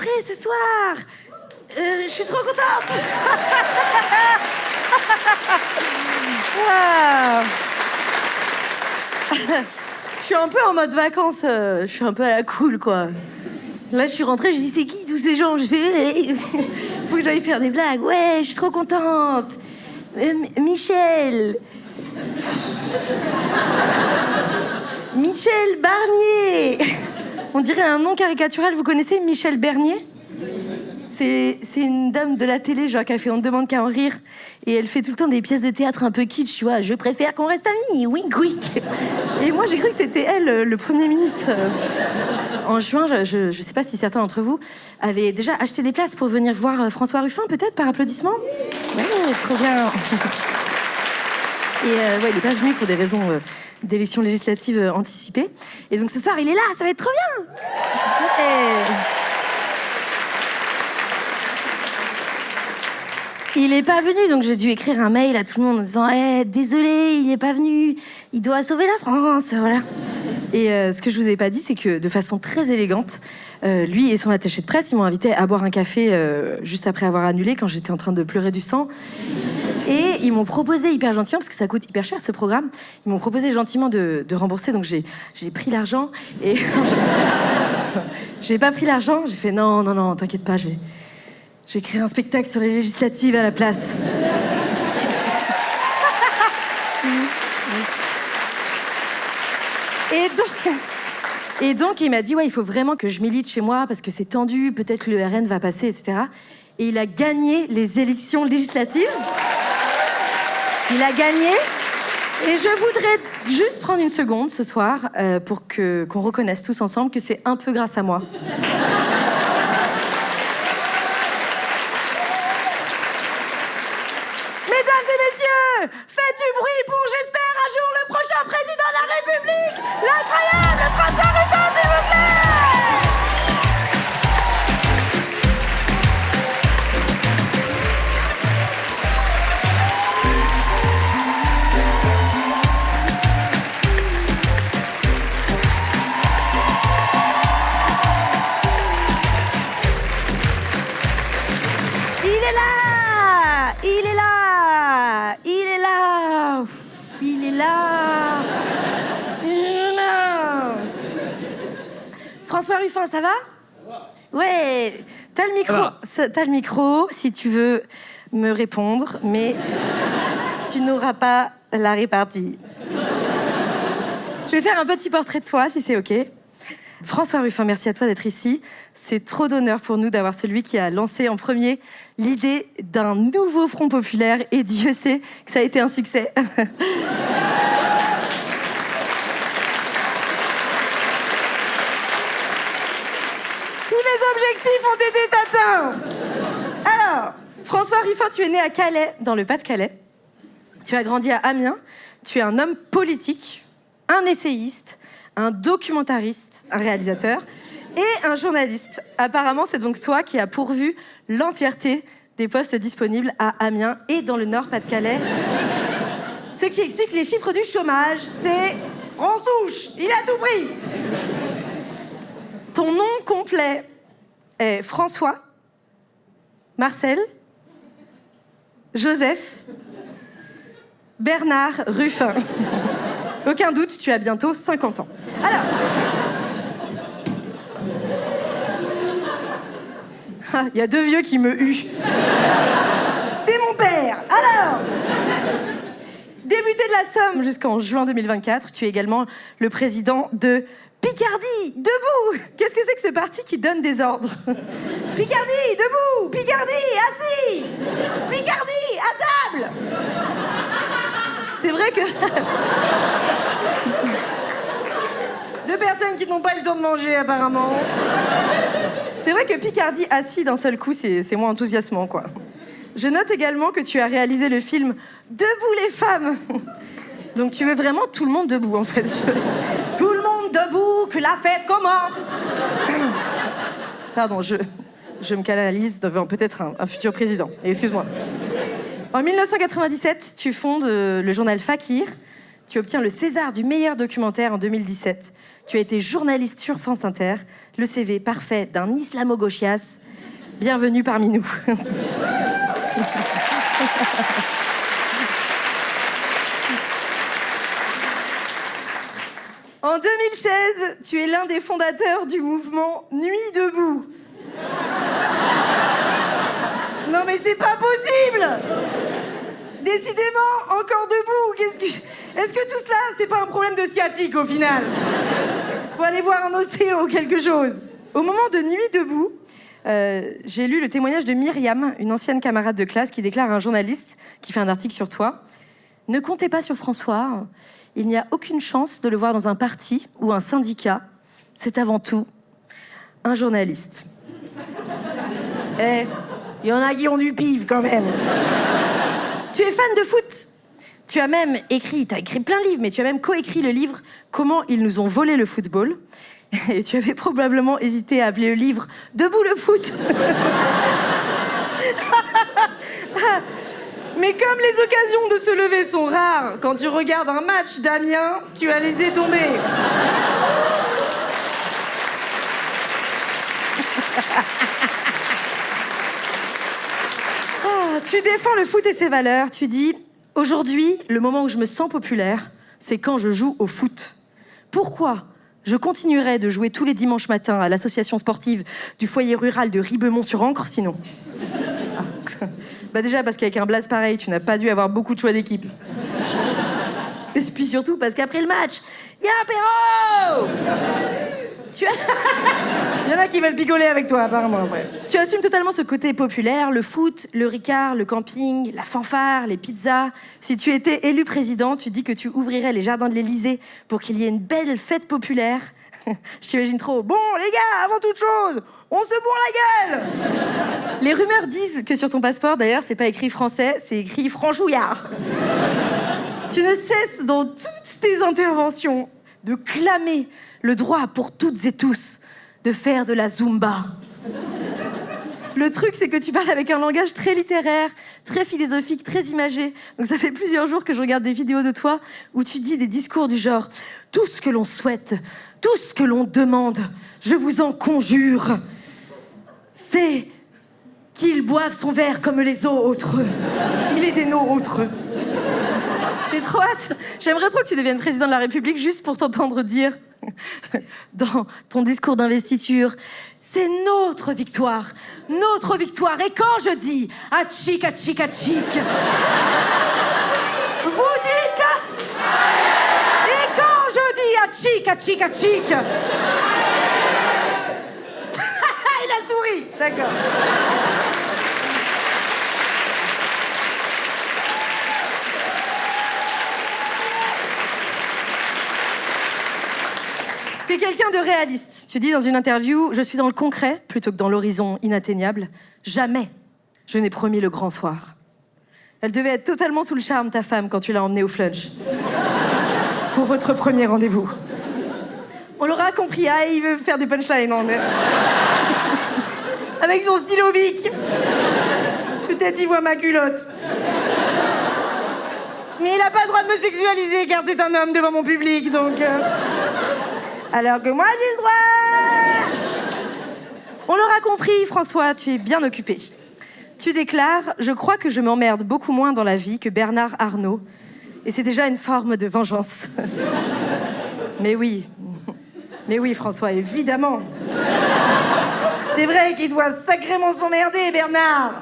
rentrée ce soir. Je suis trop contente. Wow. Je suis un peu en mode vacances, je suis un peu à la cool, quoi. Là, je suis rentrée, je dis, c'est qui tous ces gens? Je fais, faut que j'aille faire des blagues. Ouais, je suis trop contente. Michel. Michel Barnier. On dirait un nom caricatural. Vous connaissez Michel Bernier? C'est une dame de la télé, genre, qui a fait On ne demande qu'à en rire. Et elle fait tout le temps des pièces de théâtre un peu kitsch, tu vois. Je préfère qu'on reste amis, wink wink. Et moi, j'ai cru que c'était elle, le Premier ministre. En juin, je sais pas si certains d'entre vous avaient déjà acheté des places pour venir voir François Ruffin, peut-être, par applaudissement. Ouais, trop bien. Et ouais, il n'est pas venu pour des raisons d'élections législatives anticipées. Et donc ce soir, il est là, ça va être trop bien. Il est pas venu, donc j'ai dû écrire un mail à tout le monde en disant désolé, il est pas venu, il doit sauver la France, voilà. Et ce que je vous ai pas dit, c'est que de façon très élégante, lui et son attaché de presse, ils m'ont invité à boire un café juste après avoir annulé quand j'étais en train de pleurer du sang. Et ils m'ont proposé hyper gentiment, parce que ça coûte hyper cher ce programme, ils m'ont proposé gentiment de rembourser, donc j'ai pris l'argent et j'ai pas pris l'argent, j'ai fait non, t'inquiète pas, je vais créer un spectacle sur les législatives à la place. Et donc, il m'a dit, ouais, il faut vraiment que je milite chez moi parce que c'est tendu, peut-être que le RN va passer, etc. Et il a gagné les élections législatives. Il a gagné. Et je voudrais juste prendre une seconde ce soir pour qu'on reconnaisse tous ensemble que c'est un peu grâce à moi. Mesdames et messieurs, faites du bruit pour, j'espère, un jour le prochain président de la République, l'incroyable François Ruffin, s'il vous plaît. Il est là. François Ruffin, ça va? Ouais, t'as le micro si tu veux me répondre, mais tu n'auras pas la répartie. Je vais faire un petit portrait de toi, si c'est OK. François Ruffin, merci à toi d'être ici. C'est trop d'honneur pour nous d'avoir celui qui a lancé en premier l'idée d'un nouveau Front populaire, et Dieu sait que ça a été un succès. Objectifs ont été atteints. Alors, François Ruffin, tu es né à Calais, dans le Pas-de-Calais. Tu as grandi à Amiens. Tu es un homme politique, un essayiste, un documentariste, un réalisateur et un journaliste. Apparemment, c'est donc toi qui as pourvu l'entièreté des postes disponibles à Amiens et dans le Nord Pas-de-Calais. Ce qui explique les chiffres du chômage. C'est Françouche, il a tout pris. Ton nom complet est François, Marcel, Joseph, Bernard Ruffin. Aucun doute, tu as bientôt 50 ans. Alors... il y a deux vieux qui me huent. C'est mon père. Alors... Député de la Somme jusqu'en juin 2024, tu es également le président de... Picardie, debout! Qu'est-ce que c'est que ce parti qui donne des ordres? Picardie, debout! Picardie, assis! Picardie, à table! C'est vrai que... Deux personnes qui n'ont pas eu le temps de manger, apparemment. C'est vrai que Picardie assis d'un seul coup, c'est moins enthousiasmant, quoi. Je note également que tu as réalisé le film Debout les femmes. Donc tu veux vraiment tout le monde debout, en fait. Tout le monde debout, que la fête commence. Pardon, je me canalise devant peut-être un futur président. Excuse-moi. En 1997, tu fondes le journal Fakir. Tu obtiens le César du meilleur documentaire en 2017. Tu as été journaliste sur France Inter, le CV parfait d'un islamo-gauchias. Bienvenue parmi nous. En 2016, tu es l'un des fondateurs du mouvement Nuit debout. Non mais c'est pas possible! Décidément, encore debout. Est-ce que tout cela, c'est pas un problème de sciatique au final? Faut aller voir un ostéo ou quelque chose. Au moment de Nuit debout, j'ai lu le témoignage de Myriam, une ancienne camarade de classe, qui déclare à un journaliste qui fait un article sur toi: ne comptez pas sur François. Il n'y a aucune chance de le voir dans un parti ou un syndicat. C'est avant tout un journaliste. Il y en a qui ont du pif quand même. Tu es fan de foot. Tu as même écrit, t'as écrit plein de livres, mais tu as même coécrit le livre Comment ils nous ont volé le football. Et tu avais probablement hésité à appeler le livre Debout le foot. Mais comme les occasions de se lever sont rares, quand tu regardes un match d'Amiens, tu as laissé tomber. Tu défends le foot et ses valeurs. Tu dis « Aujourd'hui, le moment où je me sens populaire, c'est quand je joue au foot. Pourquoi je continuerai de jouer tous les dimanches matins à l'association sportive du foyer rural de Ribemont-sur-Ancre, sinon ?» Bah déjà, parce qu'avec un blaze pareil, tu n'as pas dû avoir beaucoup de choix d'équipe. Et puis surtout, parce qu'après le match, il y a apéro. Il y en a qui veulent picoler avec toi, apparemment, après. Tu assumes totalement ce côté populaire, le foot, le Ricard, le camping, la fanfare, les pizzas. Si tu étais élu président, tu dis que tu ouvrirais les jardins de l'Élysée pour qu'il y ait une belle fête populaire. Je t'imagine trop. Bon, les gars, avant toute chose, on se bourre la gueule. Les rumeurs disent que sur ton passeport, d'ailleurs, c'est pas écrit français, c'est écrit franchouillard. Tu ne cesses dans toutes tes interventions de clamer le droit pour toutes et tous de faire de la Zumba. Le truc, c'est que tu parles avec un langage très littéraire, très philosophique, très imagé. Donc ça fait plusieurs jours que je regarde des vidéos de toi où tu dis des discours du genre « Tout ce que l'on souhaite, tout ce que l'on demande, je vous en conjure, c'est qu'il boive son verre comme les autres. Il est des nôtres. » J'ai trop hâte. J'aimerais trop que tu deviennes président de la République juste pour t'entendre dire dans ton discours d'investiture, c'est notre victoire. Notre victoire. Et quand je dis atchik, atchik, atchik, vous dites. Et quand je dis atchik, atchik, atchik. Il a souri. D'accord. T'es quelqu'un de réaliste. Tu dis dans une interview « Je suis dans le concret plutôt que dans l'horizon inatteignable. Jamais je n'ai promis le grand soir. » Elle devait être totalement sous le charme, ta femme, quand tu l'as emmenée au flunch. Pour votre premier rendez-vous. On l'aura compris, ah, il veut faire des punchlines, non, mais... Avec son stylo bic. Peut-être il voit ma culotte. Mais il n'a pas le droit de me sexualiser, car c'est un homme devant mon public, donc... Alors que moi, j'ai le droit. On l'aura compris, François, tu es bien occupé. Tu déclares « Je crois que je m'emmerde beaucoup moins dans la vie que Bernard Arnault. Et c'est déjà une forme de vengeance. » Mais oui, François, évidemment. C'est vrai qu'il doit sacrément s'emmerder, Bernard.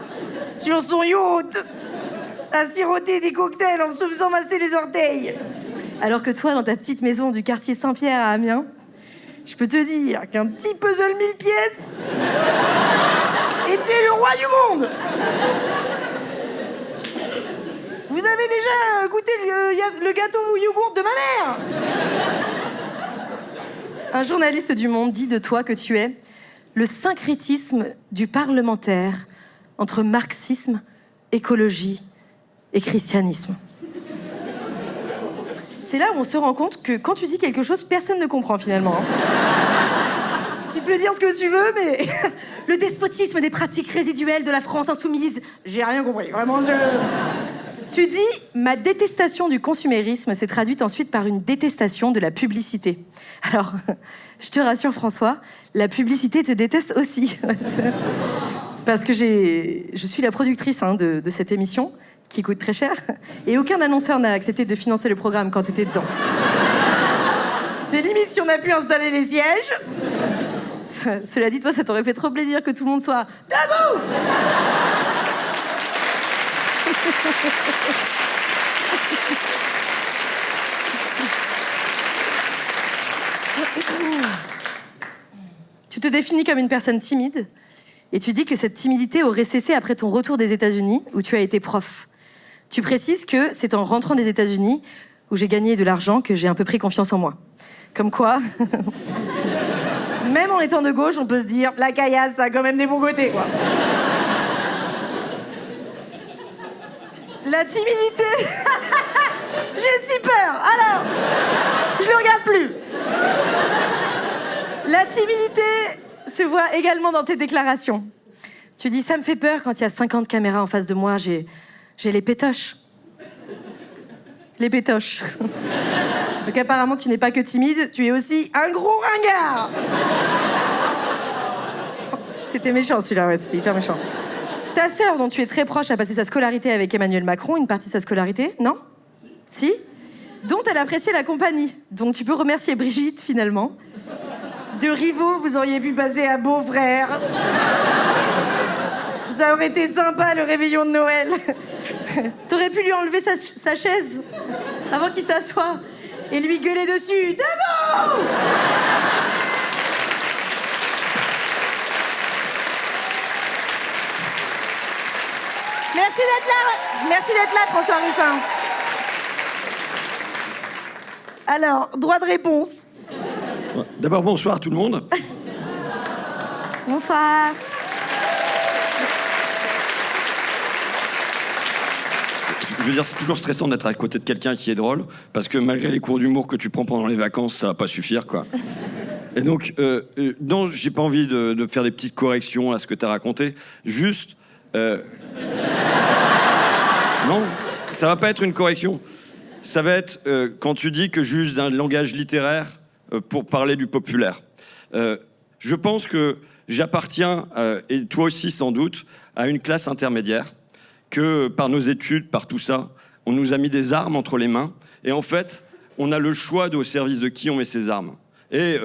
Sur son yacht, à siroter des cocktails en se faisant masser les orteils. Alors que toi, dans ta petite maison du quartier Saint-Pierre à Amiens, je peux te dire qu'un petit puzzle 1000 pièces était le roi du monde. Vous avez déjà goûté le gâteau au yogourt de ma mère? Un journaliste du Monde dit de toi que tu es le syncrétisme du parlementaire entre marxisme, écologie et christianisme. C'est là où on se rend compte que quand tu dis quelque chose, personne ne comprend finalement. Tu peux dire ce que tu veux, mais le despotisme des pratiques résiduelles de la France insoumise, j'ai rien compris. Vraiment, Tu dis « Ma détestation du consumérisme s'est traduite ensuite par une détestation de la publicité. » Alors, je te rassure François, la publicité te déteste aussi. Parce que je suis la productrice de cette émission, qui coûte très cher, et aucun annonceur n'a accepté de financer le programme quand t'étais dedans. C'est limite si on a pu installer les sièges. Cela dit, toi, ça t'aurait fait trop plaisir que tout le monde soit debout. Tu te définis comme une personne timide et tu dis que cette timidité aurait cessé après ton retour des États-Unis où tu as été prof. Tu précises que c'est en rentrant des États-Unis où j'ai gagné de l'argent que j'ai un peu pris confiance en moi. Comme quoi, même en étant de gauche, on peut se dire la caillasse, ça a quand même des bons côtés, quoi. La timidité. J'ai si peur. Alors, je le regarde plus. La timidité se voit également dans tes déclarations. Tu dis, ça me fait peur quand il y a 50 caméras en face de moi, j'ai les pétoches. Les pétoches. Donc apparemment, tu n'es pas que timide, tu es aussi un gros ringard. C'était méchant celui-là, ouais, c'était hyper méchant. Ta sœur, dont tu es très proche, a passé sa scolarité avec Emmanuel Macron, une partie de sa scolarité, non? Si? Dont elle appréciait la compagnie. Donc tu peux remercier Brigitte, finalement. De rivaux, vous auriez pu passer à beau-frère. Ça aurait été sympa, le réveillon de Noël. T'aurais pu lui enlever sa chaise avant qu'il s'assoie et lui gueuler dessus. Debout! Merci d'être là, François Ruffin. Alors, droit de réponse. D'abord, bonsoir tout le monde. Bonsoir. Je veux dire, c'est toujours stressant d'être à côté de quelqu'un qui est drôle, parce que malgré les cours d'humour que tu prends pendant les vacances, ça va pas suffire, quoi. Et donc, non, j'ai pas envie de faire des petites corrections à ce que t'as raconté. Juste... Non, ça va pas être une correction. Ça va être quand tu dis que j'use d'un langage littéraire pour parler du populaire. Je pense que j'appartiens, et toi aussi sans doute, à une classe intermédiaire, que par nos études, par tout ça, on nous a mis des armes entre les mains, et en fait, on a le choix au service de qui on met ces armes. Et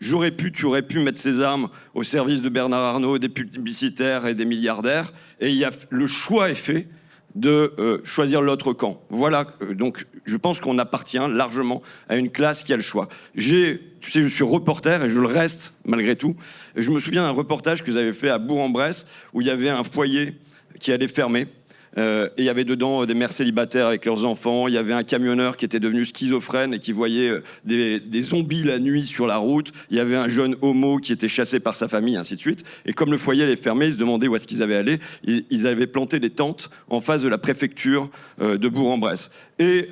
tu aurais pu mettre ces armes au service de Bernard Arnault, des publicitaires et des milliardaires, et le choix est fait de choisir l'autre camp. Voilà, donc je pense qu'on appartient largement à une classe qui a le choix. Tu sais, je suis reporter et je le reste malgré tout. Et je me souviens d'un reportage que vous avez fait à Bourg-en-Bresse où il y avait un foyer qui allait fermer. Et il y avait dedans des mères célibataires avec leurs enfants, il y avait un camionneur qui était devenu schizophrène et qui voyait des zombies la nuit sur la route, il y avait un jeune homo qui était chassé par sa famille, ainsi de suite. Et comme le foyer allait fermer, ils se demandaient où est-ce qu'ils allaient aller. Ils avaient planté des tentes en face de la préfecture de Bourg-en-Bresse. Et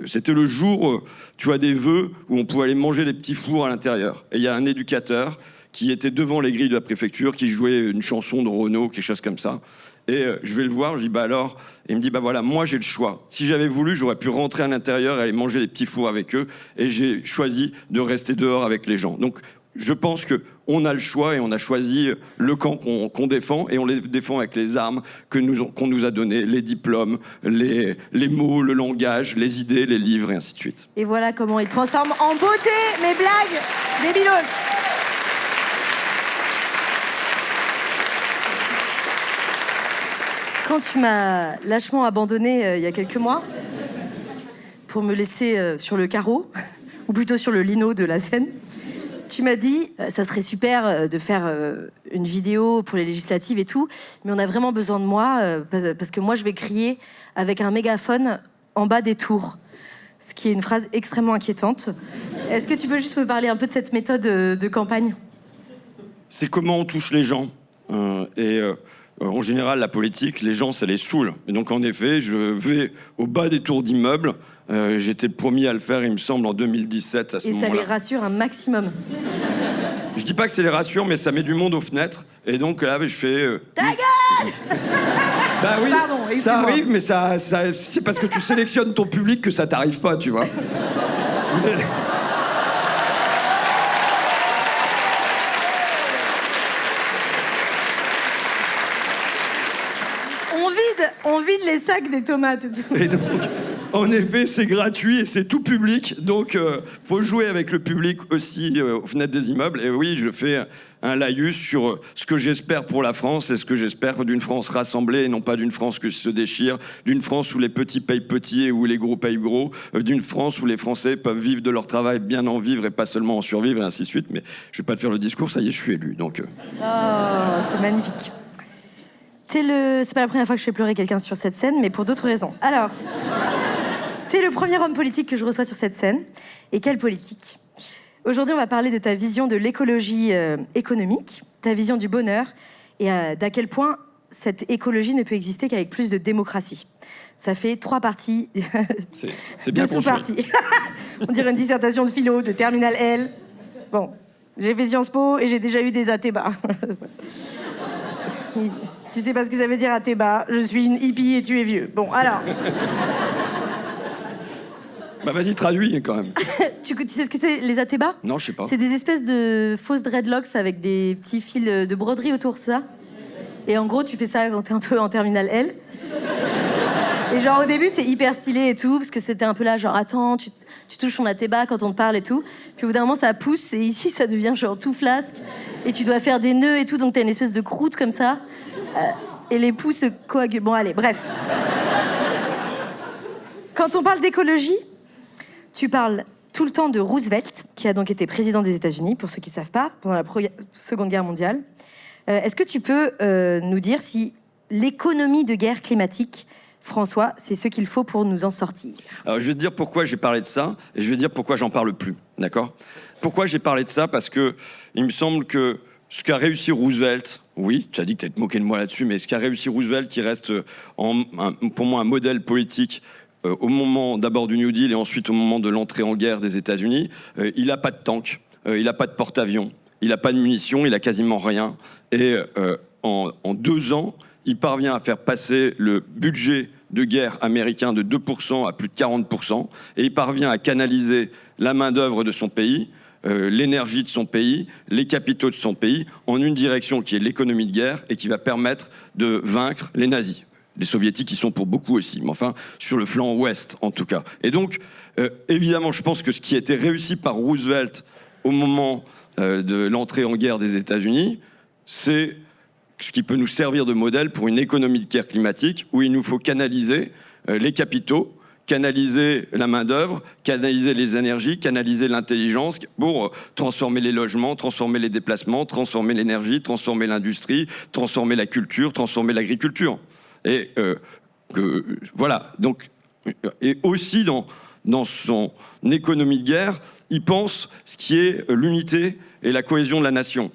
c'était le jour, tu vois, des vœux où on pouvait aller manger des petits fours à l'intérieur. Et il y a un éducateur qui était devant les grilles de la préfecture, qui jouait une chanson de Renaud, quelque chose comme ça. Et je vais le voir, je dis, bah alors, et il me dit, bah voilà, moi j'ai le choix. Si j'avais voulu, j'aurais pu rentrer à l'intérieur et aller manger des petits fours avec eux, et j'ai choisi de rester dehors avec les gens. Donc, je pense qu'on a le choix et on a choisi le camp qu'on défend, et on les défend avec les armes qu'on nous a données, les diplômes, les mots, le langage, les idées, les livres, et ainsi de suite. Et voilà comment ils transforment en beauté mes blagues débilos. Quand tu m'as lâchement abandonné il y a quelques mois pour me laisser sur le carreau, ou plutôt sur le lino de la scène, tu m'as dit ça serait super de faire une vidéo pour les législatives et tout, mais on a vraiment besoin de moi parce que moi je vais crier avec un mégaphone en bas des tours, ce qui est une phrase extrêmement inquiétante. Est-ce que tu peux juste me parler un peu de cette méthode de campagne ? C'est comment on touche les gens. En général, la politique, les gens, ça les saoule. Et donc, en effet, je vais au bas des tours d'immeubles. J'étais le premier à le faire, il me semble, en 2017, à ce moment-là. Et ça les rassure un maximum. Je dis pas que ça les rassure, mais ça met du monde aux fenêtres. Et donc, là, je fais... Ta gueule. Bah oui, Pardon, ça excuse-moi. arrive, mais c'est parce que tu sélectionnes ton public que ça t'arrive pas, tu vois. On vide les sacs des tomates et tout. Et donc, en effet, c'est gratuit et c'est tout public. Donc, faut jouer avec le public aussi aux fenêtres des immeubles. Et oui, je fais un laïus sur ce que j'espère pour la France et ce que j'espère d'une France rassemblée et non pas d'une France qui se déchire, d'une France où les petits payent petits et où les gros payent gros, d'une France où les Français peuvent vivre de leur travail, bien en vivre et pas seulement en survivre et ainsi de suite. Mais je vais pas te faire le discours, ça y est, je suis élu. Donc, Oh, c'est magnifique. C'est pas la première fois que je fais pleurer quelqu'un sur cette scène, mais pour d'autres raisons. Alors, t'es le premier homme politique que je reçois sur cette scène. Et quelle politique! Aujourd'hui, on va parler de ta vision de l'écologie économique, ta vision du bonheur, et d'à quel point cette écologie ne peut exister qu'avec plus de démocratie. Ça fait 3 parties, c'est bien 2 sous-parties. On dirait une dissertation de philo, de terminale L. Bon, j'ai fait Sciences Po et j'ai déjà eu des atébas. Tu sais pas ce que ça veut dire athéba, je suis une hippie et tu es vieux. Bon, alors... Bah vas-y, traduis quand même. tu sais ce que c'est, les atébas? Non, je sais pas. C'est des espèces de fausses dreadlocks avec des petits fils de broderie autour de ça. Et en gros, tu fais ça quand t'es un peu en terminale L. Et genre, au début, c'est hyper stylé et tout, parce que c'était un peu là, genre, attends, tu touches ton athéba quand on te parle et tout. Puis au bout d'un moment, ça pousse, et ici, ça devient genre tout flasque. Et tu dois faire des nœuds et tout, donc t'as une espèce de croûte comme ça. Et les poux se coagulent. Bon, allez, bref. Quand on parle d'écologie, tu parles tout le temps de Roosevelt, qui a donc été président des États-Unis, pour ceux qui ne savent pas, pendant la Seconde Guerre mondiale. Est-ce que tu peux nous dire si l'économie de guerre climatique, François, c'est ce qu'il faut pour nous en sortir? Alors, je vais te dire pourquoi j'ai parlé de ça, et je vais te dire pourquoi j'en parle plus, d'accord? Pourquoi j'ai parlé de ça? Parce que il me semble que ce qu'a réussi Roosevelt, oui, tu as dit que tu allais te moquer de moi là-dessus, mais ce qu'a réussi Roosevelt, qui reste pour moi un modèle politique au moment d'abord du New Deal et ensuite au moment de l'entrée en guerre des États-Unis, il n'a pas de tank, il n'a pas de porte-avions, il n'a pas de munitions, il n'a quasiment rien. Et en 2 ans, il parvient à faire passer le budget de guerre américain de 2% à plus de 40%, et il parvient à canaliser la main-d'œuvre de son pays, l'énergie de son pays, les capitaux de son pays, en une direction qui est l'économie de guerre et qui va permettre de vaincre les nazis. Les soviétiques y sont pour beaucoup aussi, mais enfin, sur le flanc ouest, en tout cas. Et donc, évidemment, je pense que ce qui a été réussi par Roosevelt au moment de l'entrée en guerre des États-Unis, c'est ce qui peut nous servir de modèle pour une économie de guerre climatique, où il nous faut canaliser les capitaux, canaliser la main-d'œuvre, canaliser les énergies, canaliser l'intelligence pour transformer les logements, transformer les déplacements, transformer l'énergie, transformer l'industrie, transformer la culture, transformer l'agriculture. Et voilà. Donc, et aussi dans son économie de guerre, il pense ce qui est l'unité et la cohésion de la nation.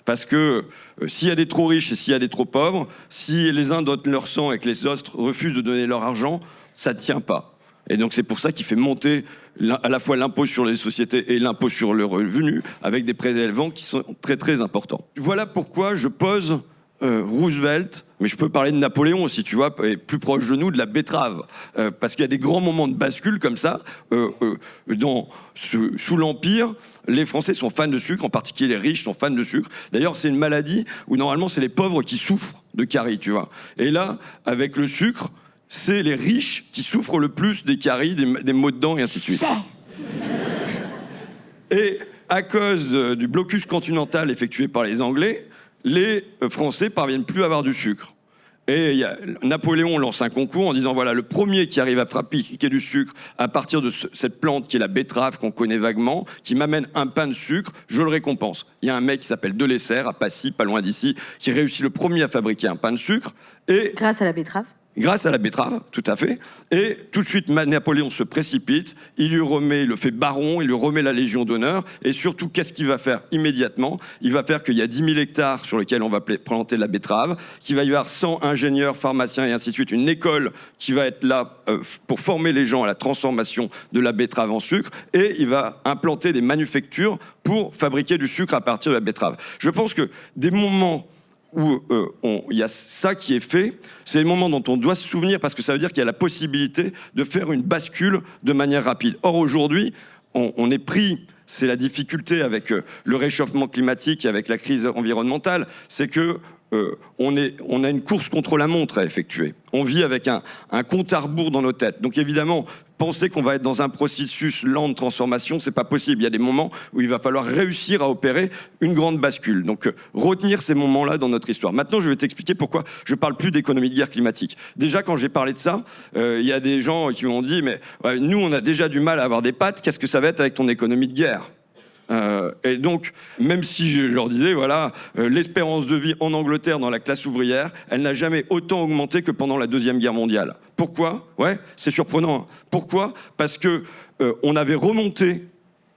Parce que s'il y a des trop riches et s'il y a des trop pauvres, si les uns donnent leur sang et que les autres refusent de donner leur argent, ça ne tient pas. Et donc c'est pour ça qu'il fait monter à la fois l'impôt sur les sociétés et l'impôt sur le revenu, avec des prélèvements qui sont très très importants. Voilà pourquoi je pose Roosevelt, mais je peux parler de Napoléon aussi, tu vois, et plus proche de nous, de la betterave. Parce qu'il y a des grands moments de bascule comme ça. Sous l'Empire, les Français sont fans de sucre, en particulier les riches sont fans de sucre. D'ailleurs, c'est une maladie où normalement, c'est les pauvres qui souffrent de caries, tu vois. Et là, avec le sucre, c'est les riches qui souffrent le plus des caries, des maux de dents et ainsi de suite. Et à cause du blocus continental effectué par les Anglais, les Français parviennent plus à avoir du sucre. Et Napoléon lance un concours en disant, voilà, le premier qui arrive à fabriquer du sucre à partir de cette plante qui est la betterave, qu'on connaît vaguement, qui m'amène un pain de sucre, je le récompense. Il y a un mec qui s'appelle Delessert, à Passy, pas loin d'ici, qui réussit le premier à fabriquer un pain de sucre. Et grâce à la betterave. Grâce à la betterave, tout à fait. Et tout de suite, Napoléon se précipite, il le fait baron, il lui remet la Légion d'honneur, et surtout, qu'est-ce qu'il va faire immédiatement? Il va faire qu'il y a 10 000 hectares sur lesquels on va planter la betterave, qu'il va y avoir 100 ingénieurs, pharmaciens et ainsi de suite, une école qui va être là pour former les gens à la transformation de la betterave en sucre, et il va implanter des manufactures pour fabriquer du sucre à partir de la betterave. Je pense que des moments où il y a ça qui est fait, c'est le moment dont on doit se souvenir, parce que ça veut dire qu'il y a la possibilité de faire une bascule de manière rapide. Or, aujourd'hui, on est pris, c'est la difficulté avec le réchauffement climatique et avec la crise environnementale, c'est que on a une course contre la montre à effectuer. On vit avec un compte à rebours dans nos têtes. Donc évidemment, penser qu'on va être dans un processus lent de transformation, c'est pas possible. Il y a des moments où il va falloir réussir à opérer une grande bascule. Donc retenir ces moments-là dans notre histoire. Maintenant, je vais t'expliquer pourquoi je parle plus d'économie de guerre climatique. Déjà, quand j'ai parlé de ça, il y a des gens qui m'ont dit, mais nous, on a déjà du mal à avoir des pattes, qu'est-ce que ça va être avec ton économie de guerre ? Et donc, même si je leur disais, voilà, l'espérance de vie en Angleterre dans la classe ouvrière, elle n'a jamais autant augmenté que pendant la Deuxième Guerre mondiale. Pourquoi ? Ouais, c'est surprenant. Pourquoi ? Parce que on avait remonté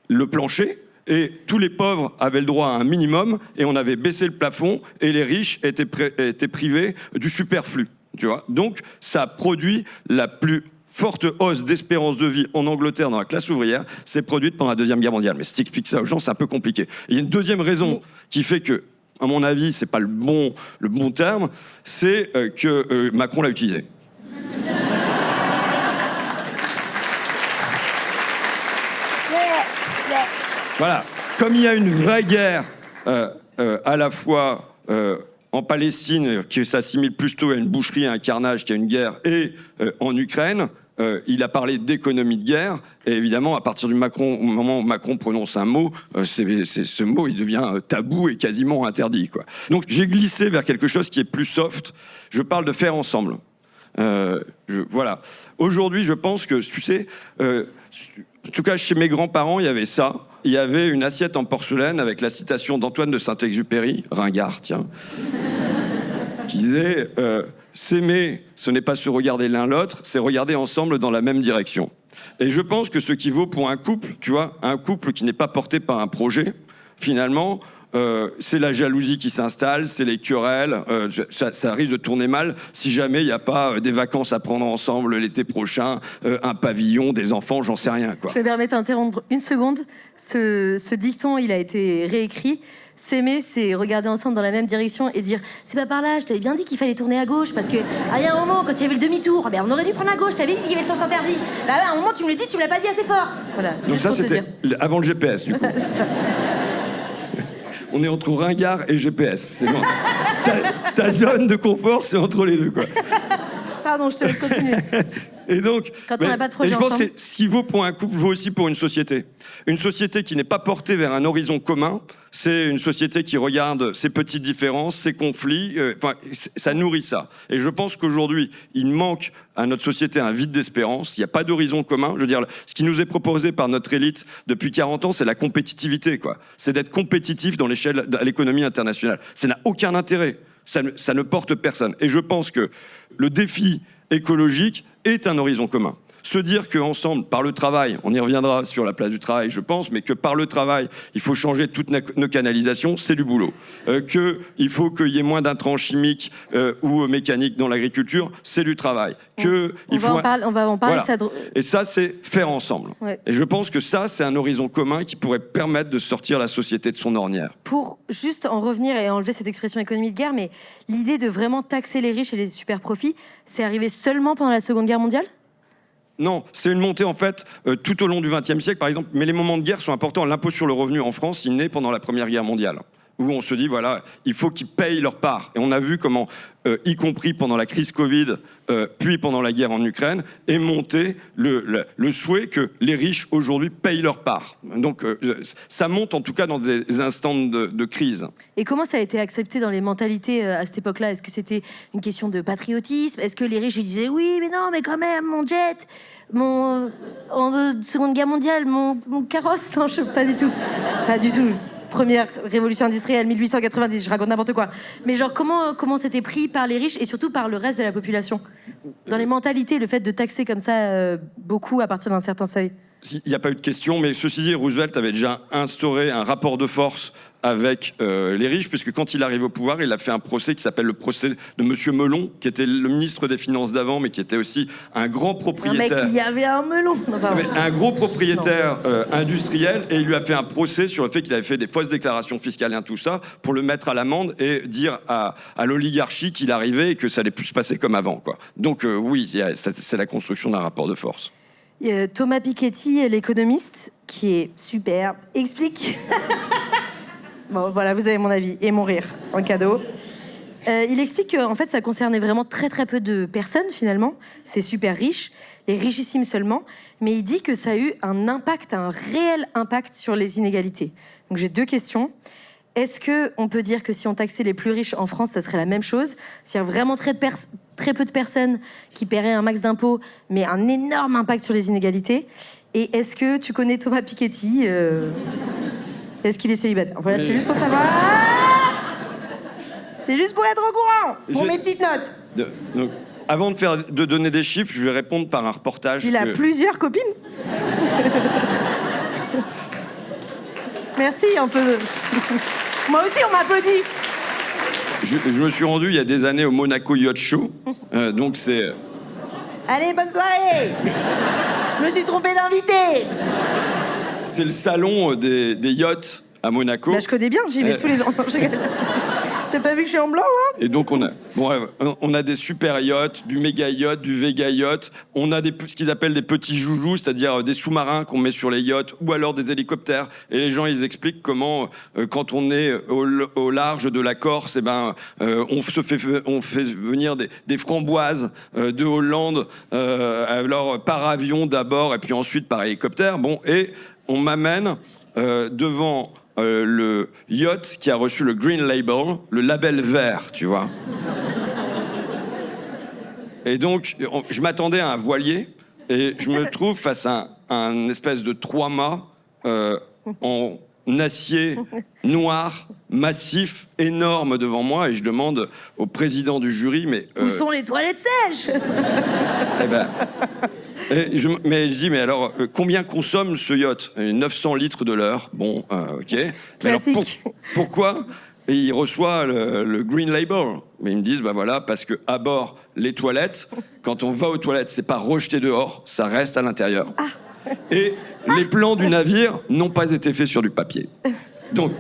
le plancher et tous les pauvres avaient le droit à un minimum et on avait baissé le plafond et les riches étaient privés du superflu. Tu vois ? Donc, ça a produit la plus forte hausse d'espérance de vie en Angleterre dans la classe ouvrière s'est produite pendant la Deuxième Guerre mondiale. Mais si tu expliques ça aux gens, c'est un peu compliqué. Et il y a une deuxième raison qui fait que, à mon avis, c'est pas le bon terme, c'est que Macron l'a utilisé. Voilà. Comme il y a une vraie guerre à la fois en Palestine, qui s'assimile plutôt à une boucherie, à un carnage qu'à une guerre, et en Ukraine, il a parlé d'économie de guerre, et évidemment, à partir au moment où Macron prononce un mot, ce mot, il devient tabou et quasiment interdit, quoi. Donc, j'ai glissé vers quelque chose qui est plus soft. Je parle de faire ensemble. Voilà. Aujourd'hui, je pense que, tu sais, en tout cas, chez mes grands-parents, il y avait ça. Il y avait une assiette en porcelaine avec la citation d'Antoine de Saint-Exupéry, ringard, tiens, qui disait s'aimer, ce n'est pas se regarder l'un l'autre, c'est regarder ensemble dans la même direction. Et je pense que ce qui vaut pour un couple, tu vois, un couple qui n'est pas porté par un projet, finalement, c'est la jalousie qui s'installe, c'est les querelles, ça risque de tourner mal si jamais il n'y a pas des vacances à prendre ensemble l'été prochain, un pavillon, des enfants, j'en sais rien, quoi. Je vais me permettre d'interrompre une seconde. Ce dicton, il a été réécrit. S'aimer, c'est regarder ensemble dans la même direction et dire « C'est pas par là, je t'avais bien dit qu'il fallait tourner à gauche, parce que il y a un moment, quand il y avait le demi-tour, ben, on aurait dû prendre à gauche, t'avais dit qu'il y avait le sens interdit. Bah, à un moment, tu me le dis, tu me l'as pas dit assez fort. » Voilà. Donc ça, c'était avant le GPS, du coup. On est entre ringard et GPS. C'est bon. Ta zone de confort, c'est entre les deux, quoi. Pardon, je te laisse continuer. Et donc, quand on n'a pas de projet je pense ensemble. que ce qui vaut pour un couple vaut aussi pour une société. Une société qui n'est pas portée vers un horizon commun, c'est une société qui regarde ses petites différences, ses conflits. Ça nourrit ça. Et je pense qu'aujourd'hui, il manque à notre société un vide d'espérance. Il n'y a pas d'horizon commun. Je veux dire, ce qui nous est proposé par notre élite depuis 40 ans, c'est la compétitivité, quoi. C'est d'être compétitif dans l'échelle de l'économie internationale. Ça n'a aucun intérêt. Ça ne porte personne. Et je pense que le défi écologique est un horizon commun. Se dire qu'ensemble, par le travail, on y reviendra sur la place du travail, je pense, mais que par le travail, il faut changer toutes nos canalisations, c'est du boulot. Qu'il faut qu'il y ait moins d'intrants chimiques ou mécaniques dans l'agriculture, c'est du travail. On va en parler. Voilà. Ça... Et ça, c'est faire ensemble. Ouais. Et je pense que ça, c'est un horizon commun qui pourrait permettre de sortir la société de son ornière. Pour juste en revenir et enlever cette expression économie de guerre, mais l'idée de vraiment taxer les riches et les super profits, c'est arrivé seulement pendant la Seconde Guerre mondiale ? Non, c'est une montée en fait tout au long du XXe siècle, par exemple. Mais les moments de guerre sont importants. L'impôt sur le revenu en France, il naît pendant la Première Guerre mondiale, où on se dit voilà, il faut qu'ils payent leur part. Et on a vu comment, y compris pendant la crise Covid, puis pendant la guerre en Ukraine, est monté le souhait que les riches aujourd'hui payent leur part. Donc ça monte en tout cas dans des instants de crise. Et comment ça a été accepté dans les mentalités à cette époque-là ? Est-ce que c'était une question de patriotisme ? Est-ce que les riches ils disaient oui, mais non, mais quand même, mon jet, en Seconde Guerre mondiale, mon carrosse ? Non, pas du tout. Pas du tout. Première révolution industrielle, 1890, je raconte n'importe quoi. Mais genre, comment c'était pris par les riches et surtout par le reste de la population ? Dans les mentalités, le fait de taxer comme ça beaucoup à partir d'un certain seuil. il n'y a pas eu de question, mais ceci dit, Roosevelt avait déjà instauré un rapport de force avec les riches, puisque quand il arrive au pouvoir, il a fait un procès qui s'appelle le procès de Monsieur Melon, qui était le ministre des Finances d'avant, mais qui était aussi un grand propriétaire. Un mec qui avait un melon. Un gros propriétaire industriel, et il lui a fait un procès sur le fait qu'il avait fait des fausses déclarations fiscales et tout ça, pour le mettre à l'amende et dire à l'oligarchie qu'il arrivait et que ça allait plus se passer comme avant, quoi. Donc oui, c'est la construction d'un rapport de force. Thomas Piketty, l'économiste, qui est super, explique... Bon, voilà, vous avez mon avis et mon rire en cadeau. Il explique qu'en fait, ça concernait vraiment très très peu de personnes finalement. C'est super riche, et richissimes seulement. Mais il dit que ça a eu un impact, un réel impact sur les inégalités. Donc j'ai 2 questions. Est-ce qu'on peut dire que si on taxait les plus riches en France, ça serait la même chose? S'il y a vraiment très peu de personnes qui paieraient un max d'impôts, mais un énorme impact sur les inégalités? Et est-ce que tu connais Thomas Piketty Est-ce qu'il est célibataire? Voilà, c'est juste pour savoir. C'est juste pour être au courant, pour mes petites notes. Donc, avant de donner des chiffres, je vais répondre par un reportage. Il a plusieurs copines. Merci, un peu. Moi aussi, on m'applaudit. Je me suis rendu il y a des années au Monaco Yacht Show, donc c'est... Allez, bonne soirée. Je me suis trompé d'invité. C'est le salon des yachts à Monaco. Là, je connais bien, j'y vais tous les ans. T'as pas vu que je suis en blanc, là? Et donc, on a des super yachts, du méga yacht, du véga yacht. On a ce qu'ils appellent des petits joujoux, c'est-à-dire des sous-marins qu'on met sur les yachts, ou alors des hélicoptères. Et les gens, ils expliquent comment, quand on est au large de la Corse, on fait venir des framboises de Hollande, alors par avion d'abord, et puis ensuite par hélicoptère. Bon, et on m'amène devant le yacht qui a reçu le Green Label, le label vert, tu vois. Et donc, je m'attendais à un voilier, et je me trouve face à un espèce de 3-mâts en acier noir, massif, énorme devant moi, et je demande au président du jury, mais... Où sont les toilettes sèches? Mais je dis, mais alors, combien consomme ce yacht? 900 litres de l'heure. Bon, ok. Mais alors, pourquoi il reçoit le Green Label? Mais ils me disent, bah voilà, parce que à bord, les toilettes, quand on va aux toilettes, c'est pas rejeté dehors, ça reste à l'intérieur. Et les plans du navire n'ont pas été faits sur du papier. Donc...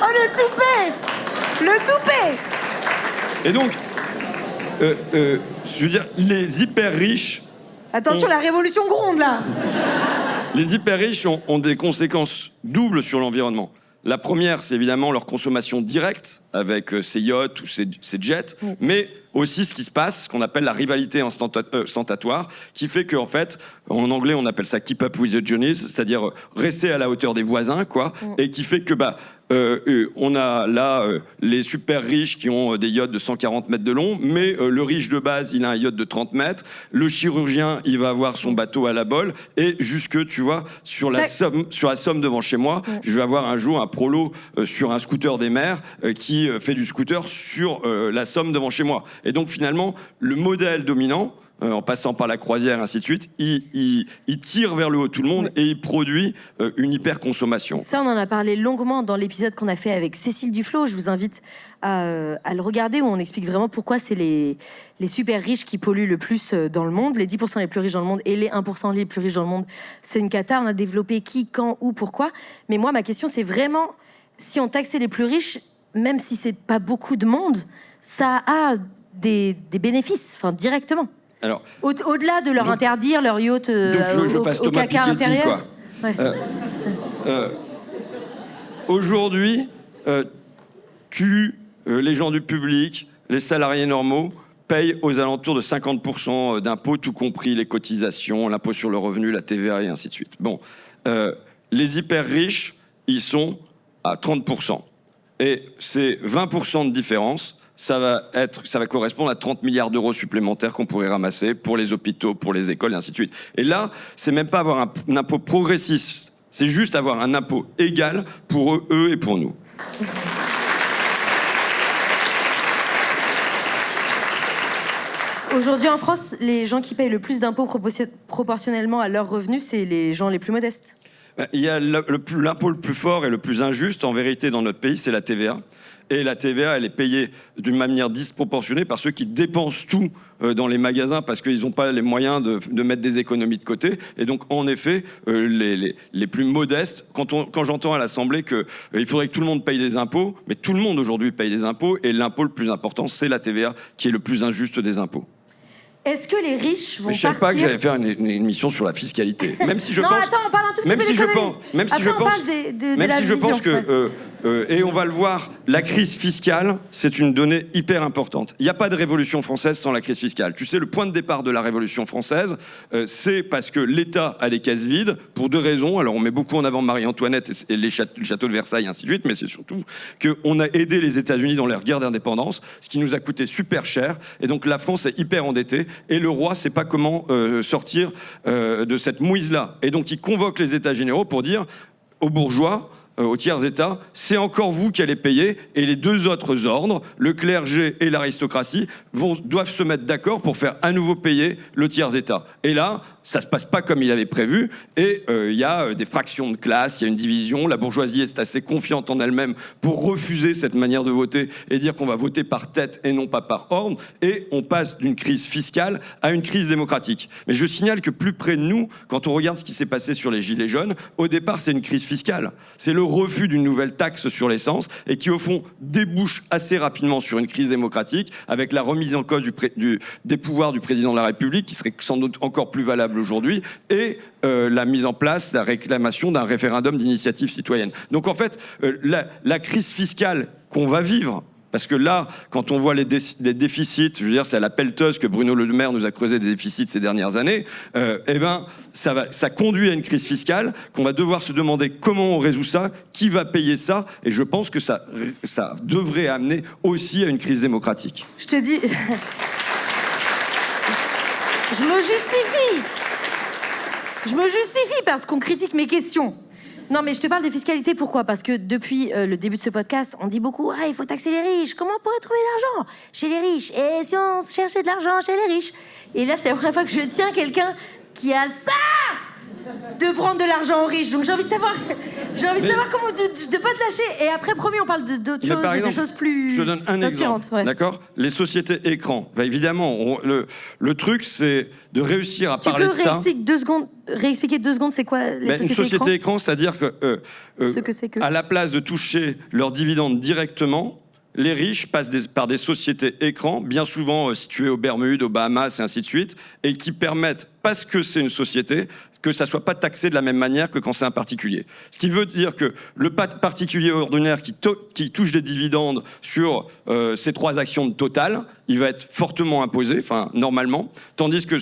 Oh, le toupet! Le toupet! Et donc... je veux dire, les hyper riches... Attention, la révolution gronde, là! Les hyper riches ont des conséquences doubles sur l'environnement. La première, c'est évidemment leur consommation directe avec ces yachts ou ces jets, mais aussi ce qui se passe, ce qu'on appelle la rivalité ostentatoire, qui fait qu'en fait, en anglais, on appelle ça keep up with the Johnnies, c'est-à-dire rester à la hauteur des voisins, quoi, et qui fait que on a là les super riches qui ont des yachts de 140 mètres de long, mais le riche de base, il a un yacht de 30 mètres, le chirurgien, il va avoir son bateau à la bolle, et jusque, tu vois, sur la Somme devant chez moi, je vais avoir un jour un prolo sur un scooter des mers qui fait du scooter sur la Somme devant chez moi. Et donc finalement, le modèle dominant, en passant par la croisière, ainsi de suite, il tire vers le haut tout le monde et il produit une hyper-consommation. Ça, on en a parlé longuement dans l'épisode qu'on a fait avec Cécile Duflot. Je vous invite à le regarder, où on explique vraiment pourquoi c'est les super riches qui polluent le plus dans le monde, les 10% les plus riches dans le monde et les 1% les plus riches dans le monde. C'est une cata, on a développé qui, quand, où, pourquoi. Mais moi, ma question, c'est vraiment, si on taxait les plus riches, même si c'est pas beaucoup de monde, ça a des bénéfices, enfin directement. Alors, au-delà de leur interdire leur yacht au caca intérieur. Ouais. Aujourd'hui, les gens du public, les salariés normaux, payent aux alentours de 50% d'impôts, tout compris les cotisations, l'impôt sur le revenu, la TVA et ainsi de suite. Bon, les hyper riches, ils sont à 30%. Et c'est 20% de différence. Ça va correspondre à 30 milliards d'euros supplémentaires qu'on pourrait ramasser pour les hôpitaux, pour les écoles, et ainsi de suite. Et là, c'est même pas avoir un impôt progressiste, c'est juste avoir un impôt égal pour eux et pour nous. Aujourd'hui, en France, les gens qui payent le plus d'impôts proportionnellement à leurs revenus, c'est les gens les plus modestes. Il y a l'impôt le plus fort et le plus injuste, en vérité, dans notre pays, c'est la TVA. Et la TVA, elle est payée d'une manière disproportionnée par ceux qui dépensent tout dans les magasins parce qu'ils n'ont pas les moyens de mettre des économies de côté. Et donc, en effet, les plus modestes, quand j'entends à l'Assemblée qu'il faudrait que tout le monde paye des impôts, mais tout le monde aujourd'hui paye des impôts, et l'impôt le plus important, c'est la TVA, qui est le plus injuste des impôts. Est-ce que les riches vont je savais partir... pas que j'allais faire une émission sur la fiscalité. Même si je non, pense... attends, on parle un tout petit peu d'économie. Même si je pense... Même si je pense que... et on va le voir, la crise fiscale, c'est une donnée hyper importante. Il n'y a pas de révolution française sans la crise fiscale. Tu sais, le point de départ de la révolution française, c'est parce que l'État a les caisses vides, pour deux raisons. Alors, on met beaucoup en avant Marie-Antoinette et le château de Versailles, ainsi de suite, mais c'est surtout qu'on a aidé les États-Unis dans leur guerre d'indépendance, ce qui nous a coûté super cher. Et donc, la France est hyper endettée. Et le roi ne sait pas comment sortir de cette mouise-là. Et donc, il convoque les États généraux pour dire aux bourgeois, aux tiers-États, c'est encore vous qui allez payer, et les deux autres ordres, le clergé et l'aristocratie, doivent se mettre d'accord pour faire à nouveau payer le tiers-État. Et là, ça se passe pas comme il avait prévu, et il y a des fractions de classe, il y a une division, la bourgeoisie est assez confiante en elle-même pour refuser cette manière de voter et dire qu'on va voter par tête et non pas par ordre, et on passe d'une crise fiscale à une crise démocratique. Mais je signale que plus près de nous, quand on regarde ce qui s'est passé sur les Gilets jaunes, au départ c'est une crise fiscale. C'est le refus d'une nouvelle taxe sur l'essence et qui, au fond, débouche assez rapidement sur une crise démocratique avec la remise en cause des pouvoirs du président de la République, qui serait sans doute encore plus valable aujourd'hui, et la mise en place, la réclamation d'un référendum d'initiative citoyenne. Donc, en fait, la crise fiscale qu'on va vivre, parce que là, quand on voit les déficits, je veux dire, c'est à la pelleteuse que Bruno Le Maire nous a creusé des déficits ces dernières années, eh ben, ça conduit à une crise fiscale qu'on va devoir se demander comment on résout ça, qui va payer ça, et je pense que ça devrait amener aussi à une crise démocratique. Je te dis... Je me justifie parce qu'on critique mes questions. Non, mais je te parle de fiscalité, pourquoi ? Parce que depuis le début de ce podcast, on dit beaucoup « Ah, il faut taxer les riches. Comment on pourrait trouver l'argent chez les riches ? Et si on cherchait de l'argent chez les riches ?» Et là, c'est la première fois que je tiens quelqu'un qui a ça de prendre de l'argent aux riches. Donc j'ai envie de savoir comment de pas te lâcher. Et après, promis, on parle d'autres choses, de choses plus je donne un exemple, ouais. D'accord ? Les sociétés écrans. Bah, évidemment, le truc, c'est de réussir à parler de ça. Tu peux réexpliquer 2 secondes, c'est quoi les sociétés écrans ? Une société écran, c'est-à-dire que, à la place de toucher leurs dividendes directement, les riches passent par des sociétés écrans, bien souvent situées aux Bermudes, aux Bahamas et ainsi de suite, et qui permettent, parce que c'est une société, que ça ne soit pas taxé de la même manière que quand c'est un particulier. Ce qui veut dire que le particulier ordinaire qui touche des dividendes sur ces 3 actions de Total, il va être fortement imposé, enfin normalement, tandis que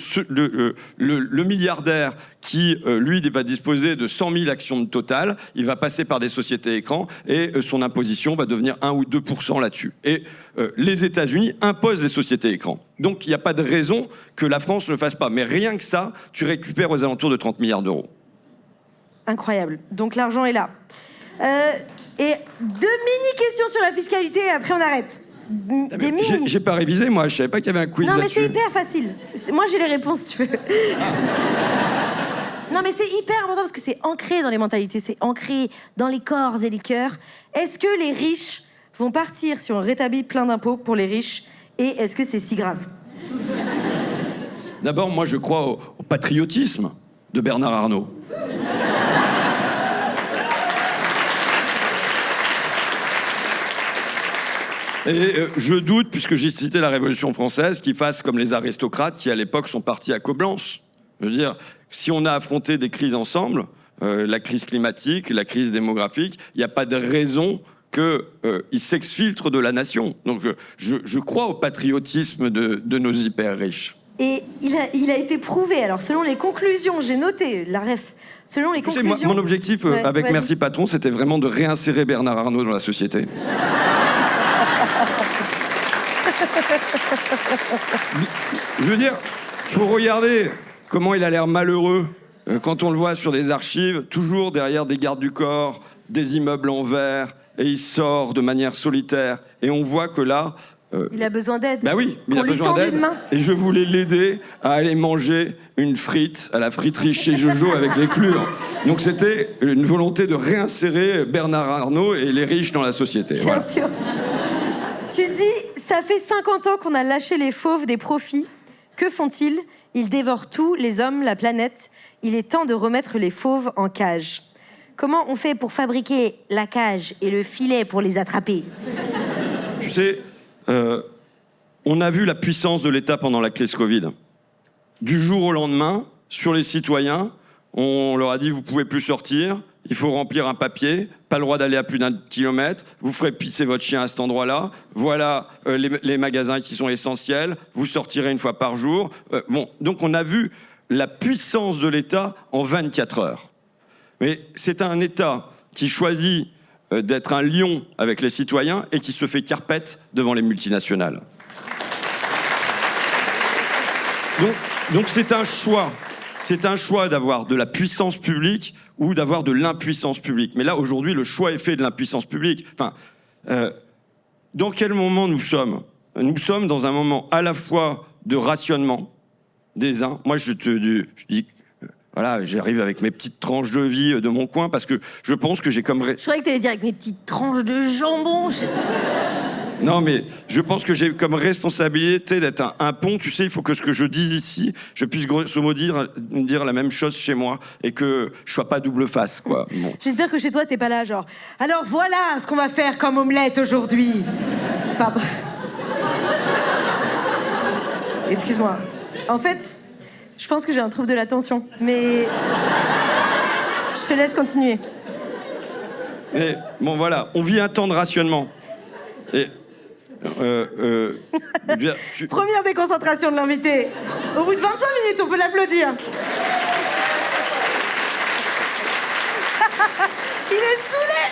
le milliardaire qui, lui, va disposer de 100 000 actions de Total, il va passer par des sociétés écrans et son imposition va devenir 1 ou 2% là-dessus. Et les États-Unis imposent les sociétés écrans. Donc il n'y a pas de raison que la France ne le fasse pas. Mais rien que ça, tu récupères aux alentours de 30 milliards d'euros. Incroyable. Donc l'argent est là. Et 2 mini-questions sur la fiscalité et après on arrête. J'ai pas révisé, moi. Je savais pas qu'il y avait un quiz là-dessus. Non, mais c'est hyper facile. Moi, j'ai les réponses, si tu veux. Non, mais c'est hyper important parce que c'est ancré dans les mentalités, c'est ancré dans les corps et les cœurs. Est-ce que les riches vont partir si on rétablit plein d'impôts pour les riches ? Et est-ce que c'est si grave ? D'abord, moi, je crois au patriotisme de Bernard Arnault. Et je doute, puisque j'ai cité la Révolution française, qu'ils fassent comme les aristocrates qui, à l'époque, sont partis à Coblence. Je veux dire, si on a affronté des crises ensemble, la crise climatique, la crise démographique, il n'y a pas de raison qu'ils s'exfiltrent de la nation. Donc je crois au patriotisme de nos hyper riches. Et il a été prouvé, alors selon les conclusions, j'ai noté la ref, selon les conclusions... Moi, mon objectif avec Merci Patron, c'était vraiment de réinsérer Bernard Arnault dans la société. Je veux dire, faut regarder comment il a l'air malheureux quand on le voit sur des archives, toujours derrière des gardes du corps, des immeubles en verre, et il sort de manière solitaire. Et on voit que là, Il a besoin d'aide. Bah oui, il Qu'on a lui besoin tende d'aide. une main. Et je voulais l'aider à aller manger une frite à la friterie chez Jojo avec les clures. Donc c'était une volonté de réinsérer Bernard Arnault et les riches dans la société. Bien Voilà. sûr. Tu dis, ça fait 50 ans qu'on a lâché les fauves des profits. Que font-ils? Ils dévorent tout, les hommes, la planète. Il est temps de remettre les fauves en cage. Comment on fait pour fabriquer la cage et le filet pour les attraper? Tu sais, on a vu la puissance de l'État pendant la crise Covid. Du jour au lendemain, sur les citoyens, on leur a dit, vous pouvez plus sortir, il faut remplir un papier, pas le droit d'aller à plus d'1 kilomètre, vous ferez pisser votre chien à cet endroit-là, voilà les magasins qui sont essentiels, vous sortirez une fois par jour. Donc on a vu la puissance de l'État en 24 heures. Mais c'est un État qui choisit d'être un lion avec les citoyens et qui se fait carpette devant les multinationales. Donc c'est un choix. C'est un choix d'avoir de la puissance publique ou d'avoir de l'impuissance publique. Mais là, aujourd'hui, le choix est fait de l'impuissance publique. Enfin, dans quel moment nous sommes? Nous sommes dans un moment à la fois de rationnement des uns. Moi, je dis, voilà, j'arrive avec mes petites tranches de vie de mon coin parce que je pense que j'ai comme... Je croyais que t'allais dire avec mes petites tranches de jambon. Non, mais je pense que j'ai comme responsabilité d'être un pont. Tu sais, il faut que ce que je dise ici, je puisse grosso modo dire la même chose chez moi et que je sois pas double face, quoi. Bon. J'espère que chez toi, t'es pas là, genre. Alors voilà ce qu'on va faire comme omelette aujourd'hui. Pardon. Excuse-moi. En fait, je pense que j'ai un trouble de l'attention, mais je te laisse continuer. Et bon, voilà, on vit un temps de rationnement. Et Première déconcentration de l'invité. Au bout de 25 minutes, on peut l'applaudir. Il est saoulé.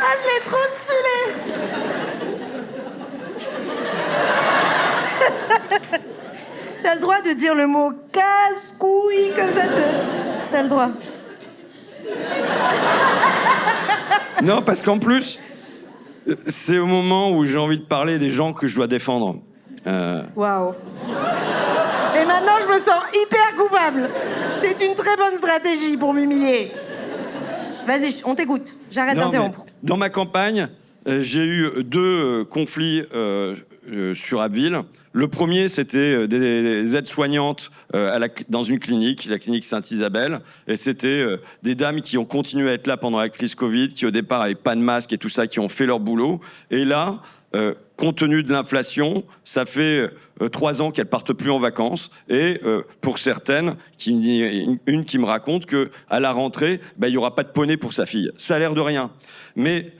Ah, je l'ai trop saoulé. T'as le droit de dire le mot casse-couille comme ça. T'as le droit. Non, parce qu'en plus, c'est au moment où j'ai envie de parler des gens que je dois défendre. Waouh. Et maintenant, je me sens hyper coupable. C'est une très bonne stratégie pour m'humilier. Vas-y, on t'écoute. J'arrête d'interrompre. Dans ma campagne, j'ai eu 2 conflits sur Abbeville. Le premier, c'était des aides-soignantes dans une clinique, la clinique Sainte-Isabelle. Et c'était des dames qui ont continué à être là pendant la crise Covid, qui au départ n'avaient pas de masque et tout ça, qui ont fait leur boulot. Et là, compte tenu de l'inflation, ça fait 3 ans qu'elles partent plus en vacances. Et pour certaines, une qui me raconte qu'à la rentrée, il n'y aura pas de poney pour sa fille. Ça a l'air de rien. Mais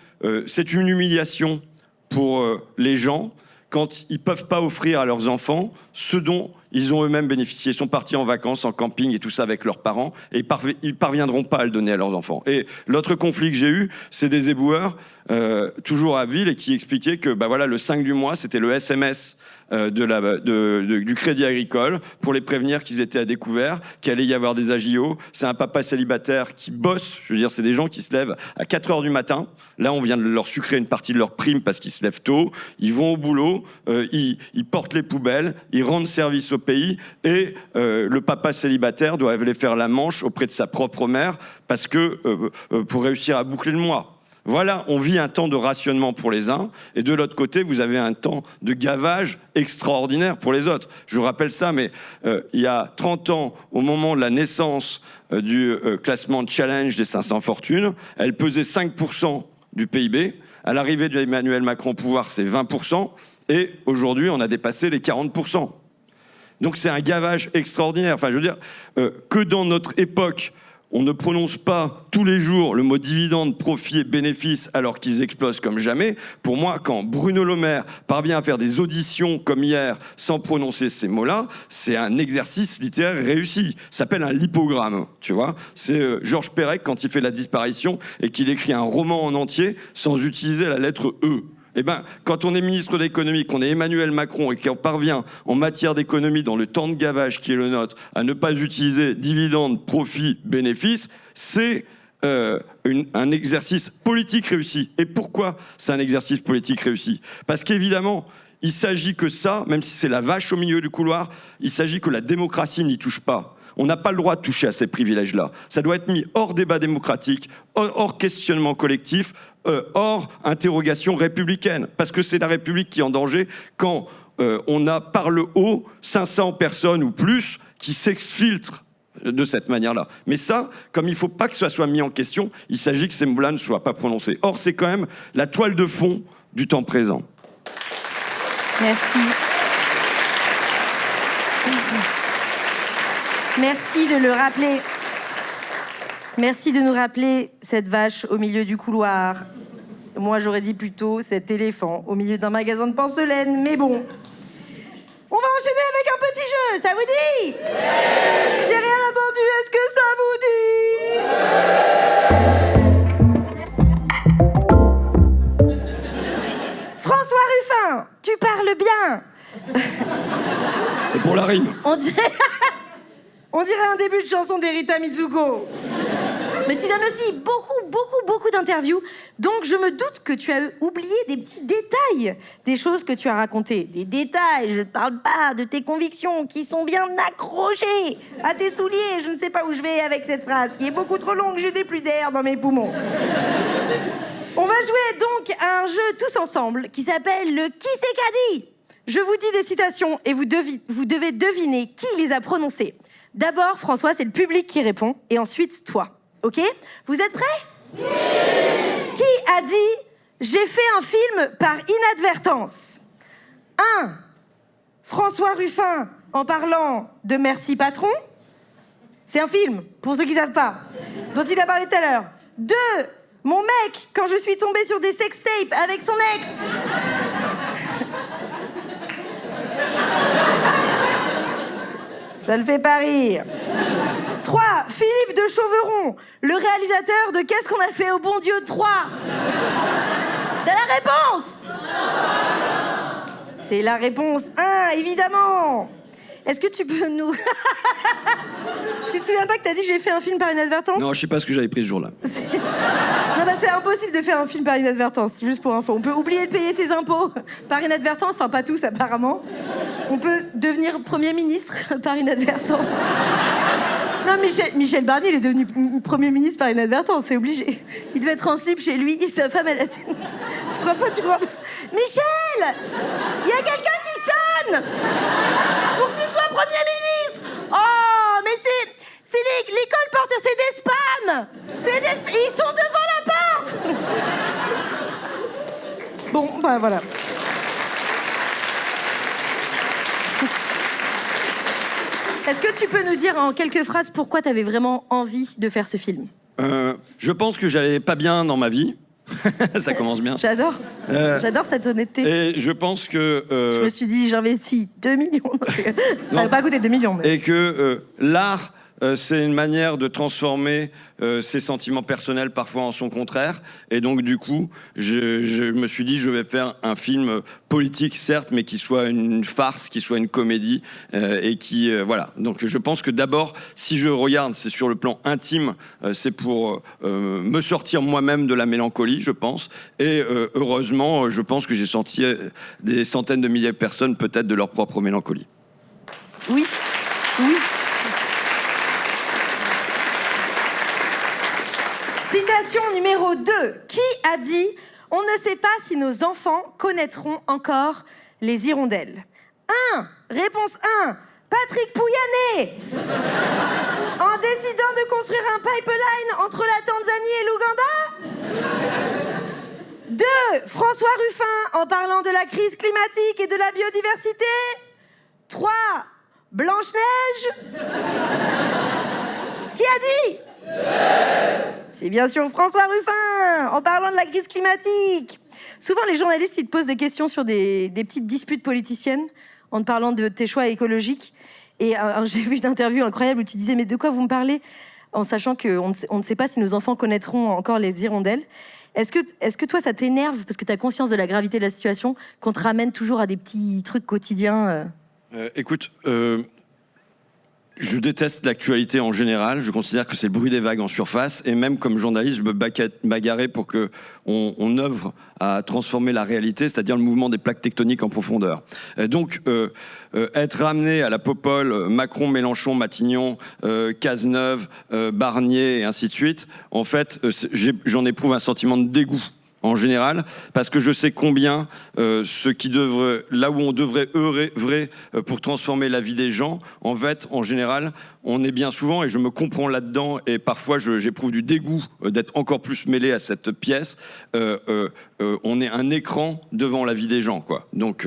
c'est une humiliation pour les gens quand ils ne peuvent pas offrir à leurs enfants ce dont ils ont eux-mêmes bénéficié. Ils sont partis en vacances, en camping et tout ça avec leurs parents, et ils parviendront pas à le donner à leurs enfants. Et l'autre conflit que j'ai eu, c'est des éboueurs, toujours à Ville, et qui expliquaient que voilà, le 5 du mois, c'était le SMS du Crédit Agricole pour les prévenir qu'ils étaient à découvert, qu'il allait y avoir des AJO. C'est un papa célibataire qui bosse. Je veux dire, c'est des gens qui se lèvent à 4 heures du matin. Là, on vient de leur sucrer une partie de leur prime parce qu'ils se lèvent tôt. Ils vont au boulot, ils portent les poubelles, ils rendent service au pays, et le papa célibataire doit aller faire la manche auprès de sa propre mère parce que pour réussir à boucler le mois. Voilà, on vit un temps de rationnement pour les uns, et de l'autre côté, vous avez un temps de gavage extraordinaire pour les autres. Je vous rappelle ça, mais il y a 30 ans, au moment de la naissance du classement Challenge des 500 fortunes, elle pesait 5% du PIB. À l'arrivée d'Emmanuel Macron au pouvoir, c'est 20%, et aujourd'hui, on a dépassé les 40%. Donc c'est un gavage extraordinaire. Enfin, je veux dire, que dans notre époque, on ne prononce pas tous les jours le mot dividende, profit et bénéfice alors qu'ils explosent comme jamais. Pour moi, quand Bruno Le Maire parvient à faire des auditions comme hier sans prononcer ces mots-là, c'est un exercice littéraire réussi. Ça s'appelle un lipogramme, tu vois. C'est Georges Perec quand il fait La disparition et qu'il écrit un roman en entier sans utiliser la lettre E. Eh bien, quand on est ministre de l'économie, qu'on est Emmanuel Macron et qu'on parvient en matière d'économie, dans le temps de gavage qui est le nôtre, à ne pas utiliser dividendes, profits, bénéfices, c'est un exercice politique réussi. Et pourquoi c'est un exercice politique réussi? Parce qu'évidemment, il s'agit que ça, même si c'est la vache au milieu du couloir, il s'agit que la démocratie n'y touche pas. On n'a pas le droit de toucher à ces privilèges-là. Ça doit être mis hors débat démocratique, hors questionnement collectif, hors interrogation républicaine. Parce que c'est la République qui est en danger quand on a par le haut 500 personnes ou plus qui s'exfiltrent de cette manière-là. Mais ça, comme il ne faut pas que ça soit mis en question, il s'agit que ces mots-là ne soient pas prononcés. Or, c'est quand même la toile de fond du temps présent. Merci. Merci de le rappeler. Merci de nous rappeler cette vache au milieu du couloir. Moi, j'aurais dit plutôt cet éléphant au milieu d'un magasin de porcelaine, mais bon. On va enchaîner avec un petit jeu, ça vous dit? J'ai rien entendu, est-ce que ça vous dit? François Ruffin, tu parles bien. C'est pour la rime. On dirait un début de chanson d'Erita Mitsuko. Mais tu donnes aussi beaucoup d'interviews. Donc je me doute que tu as oublié des petits détails des choses que tu as racontées. Des détails, je ne parle pas de tes convictions qui sont bien accrochées à tes souliers. Je ne sais pas où je vais avec cette phrase qui est beaucoup trop longue, j'ai plus d'air dans mes poumons. On va jouer donc à un jeu tous ensemble qui s'appelle le Qui c'est qu'a dit. Je vous dis des citations et vous devez deviner qui les a prononcées. D'abord, François, c'est le public qui répond, et ensuite, toi. Ok? Vous êtes prêts? Oui! Qui a dit « J'ai fait un film par inadvertance » 1. François Ruffin, en parlant de Merci Patron. C'est un film, pour ceux qui ne savent pas, dont il a parlé tout à l'heure. 2. Mon mec, quand je suis tombée sur des sextapes avec son ex. Ça le fait pas rire. 3. Philippe de Chauveron, le réalisateur de Qu'est-ce qu'on a fait au bon Dieu 3. T'as la réponse? C'est la réponse 1, évidemment. Est-ce que tu peux nous... Tu te souviens pas que t'as dit j'ai fait un film par inadvertance? Non, je sais pas ce que j'avais pris ce jour-là. Non, bah c'est impossible de faire un film par inadvertance, juste pour info. On peut oublier de payer ses impôts par inadvertance, enfin pas tous apparemment. On peut devenir Premier ministre par inadvertance. Non, Michel Barnier, il est devenu Premier ministre par inadvertance, c'est obligé. Il devait être en slip chez lui et sa femme, elle a... Tu crois pas? Michel! Il y a quelqu'un qui sonne! Pour que tu sois Premier ministre! Oh, mais c'est l'école porte, c'est des spams! Ils sont devant la porte! Bon, ben voilà. Est-ce que tu peux nous dire en quelques phrases pourquoi tu avais vraiment envie de faire ce film? Je pense que j'allais pas bien dans ma vie. Ça commence bien. J'adore. J'adore cette honnêteté. Et je pense que... Je me suis dit, j'investis 2 millions. Ça va pas coûter 2 millions. Mais... Et que l'art, c'est une manière de transformer ses sentiments personnels parfois en son contraire. Et donc, du coup, je me suis dit, je vais faire un film politique, certes, mais qui soit une farce, qui soit une comédie. Et qui, voilà. Donc, je pense que d'abord, si je regarde, c'est sur le plan intime, c'est pour me sortir moi-même de la mélancolie, je pense. Et heureusement, je pense que j'ai senti des centaines de milliers de personnes, peut-être, de leur propre mélancolie. Oui, oui. Citation numéro 2. Qui a dit « On ne sait pas si nos enfants connaîtront encore les hirondelles » 1. Réponse 1. Patrick Pouyanné. En décidant de construire un pipeline entre la Tanzanie et l'Ouganda. 2. François Ruffin en parlant de la crise climatique et de la biodiversité. 3. Blanche-Neige. Qui a dit ? C'est bien sûr François Ruffin, en parlant de la crise climatique. Souvent, les journalistes, ils te posent des questions sur des petites disputes politiciennes, en te parlant de tes choix écologiques. Et j'ai vu une interview incroyable où tu disais « Mais de quoi vous me parlez ?» en sachant qu'on ne sait pas si nos enfants connaîtront encore les hirondelles. Est-ce que toi, ça t'énerve, parce que tu as conscience de la gravité de la situation, qu'on te ramène toujours à des petits trucs quotidiens Écoute, Je déteste l'actualité en général. Je considère que c'est le bruit des vagues en surface. Et même comme journaliste, je me bagarrais pour qu'on œuvre à transformer la réalité, c'est-à-dire le mouvement des plaques tectoniques en profondeur. Donc, être ramené à la popole, Macron, Mélenchon, Matignon, Cazeneuve, Barnier, et ainsi de suite, en fait, j'en éprouve un sentiment de dégoût. En général, parce que je sais combien là où on devrait œuvrer pour transformer la vie des gens, en fait, en général, on est bien souvent, et je me comprends là-dedans, et parfois j'éprouve du dégoût d'être encore plus mêlé à cette pièce, on est un écran devant la vie des gens, quoi. Donc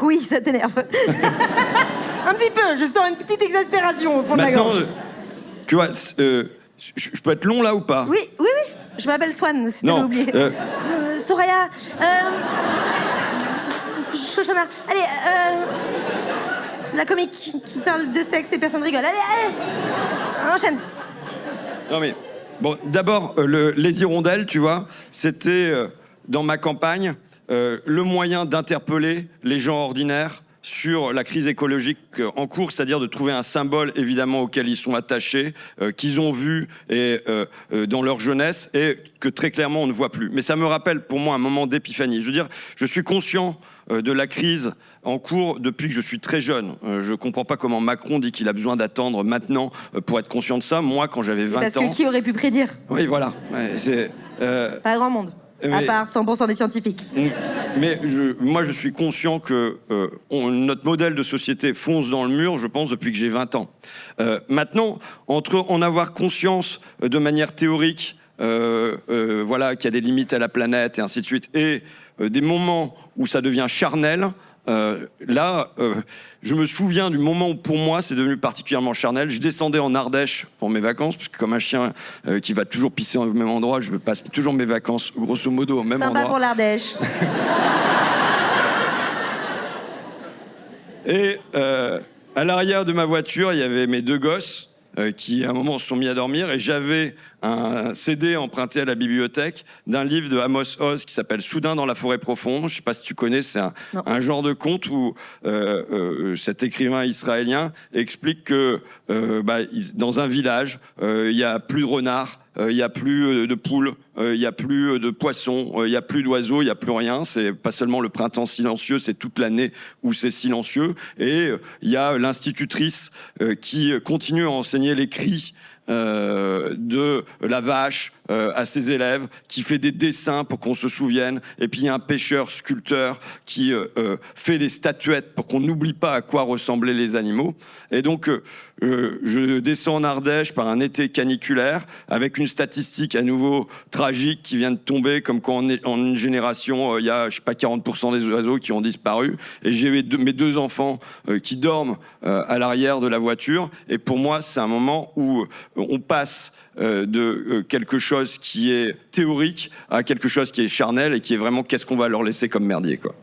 oui, ça t'énerve. Un petit peu, je sens une petite exaspération au fond de la gorge. Tu vois, je peux être long là ou pas? Oui. Je m'appelle Swan, si t'avais oublié. Soraya. Shoshana. Allez, la comique qui parle de sexe et personne rigole. Allez, enchaîne. Non mais, bon, d'abord, les hirondelles, tu vois, c'était, dans ma campagne, le moyen d'interpeller les gens ordinaires sur la crise écologique en cours, c'est-à-dire de trouver un symbole évidemment auquel ils sont attachés, qu'ils ont vu dans leur jeunesse et que très clairement on ne voit plus. Mais ça me rappelle pour moi un moment d'épiphanie. Je veux dire, je suis conscient de la crise en cours depuis que je suis très jeune. Je ne comprends pas comment Macron dit qu'il a besoin d'attendre maintenant pour être conscient de ça. Moi, quand j'avais 20 ans... Parce que qui aurait pu prédire? Oui, voilà. Ouais, pas grand monde. À part 100% des scientifiques. Mais moi, je suis conscient que notre modèle de société fonce dans le mur, je pense, depuis que j'ai 20 ans. Maintenant, entre en avoir conscience de manière théorique, voilà, qu'il y a des limites à la planète et ainsi de suite, et des moments où ça devient charnel, je me souviens du moment où, pour moi, c'est devenu particulièrement charnel. Je descendais en Ardèche pour mes vacances, parce que comme un chien qui va toujours pisser au même endroit, je passe toujours mes vacances, grosso modo, au même endroit. Sympa pour l'Ardèche. Et à l'arrière de ma voiture, il y avait mes deux gosses, qui à un moment se sont mis à dormir, et j'avais un CD emprunté à la bibliothèque d'un livre de Amos Oz qui s'appelle Soudain dans la forêt profonde. Je ne sais pas si tu connais, c'est un genre de conte où cet écrivain israélien explique que dans un village, il n'y a plus de renards, il n'y a plus de poules, il n'y a plus de poissons, il n'y a plus d'oiseaux, il n'y a plus rien. C'est pas seulement le printemps silencieux, c'est toute l'année où c'est silencieux. Et il y a l'institutrice qui continue à enseigner les cris de la vache à ses élèves, qui fait des dessins pour qu'on se souvienne, et puis il y a un pêcheur sculpteur qui fait des statuettes pour qu'on n'oublie pas à quoi ressemblaient les animaux. Et donc je descends en Ardèche par un été caniculaire avec une statistique à nouveau tragique qui vient de tomber, comme quand on est en une génération, il y a, je sais pas, 40% des oiseaux qui ont disparu, et j'ai mes deux enfants qui dorment à l'arrière de la voiture, et pour moi c'est un moment où on passe de quelque chose qui est théorique à quelque chose qui est charnel et qui est vraiment qu'est-ce qu'on va leur laisser comme merdier, quoi.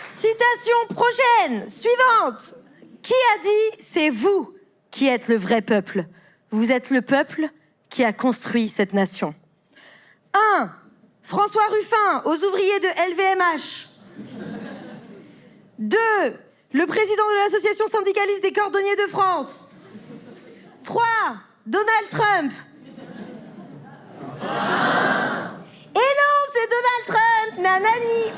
Citation prochaine, suivante. Qui a dit « c'est vous qui êtes le vrai peuple ». Vous êtes le peuple qui a construit cette nation. 1. François Ruffin, aux ouvriers de LVMH. 2. Le président de l'association syndicaliste des cordonniers de France. 3. Donald Trump. Et non, c'est Donald Trump, nanani.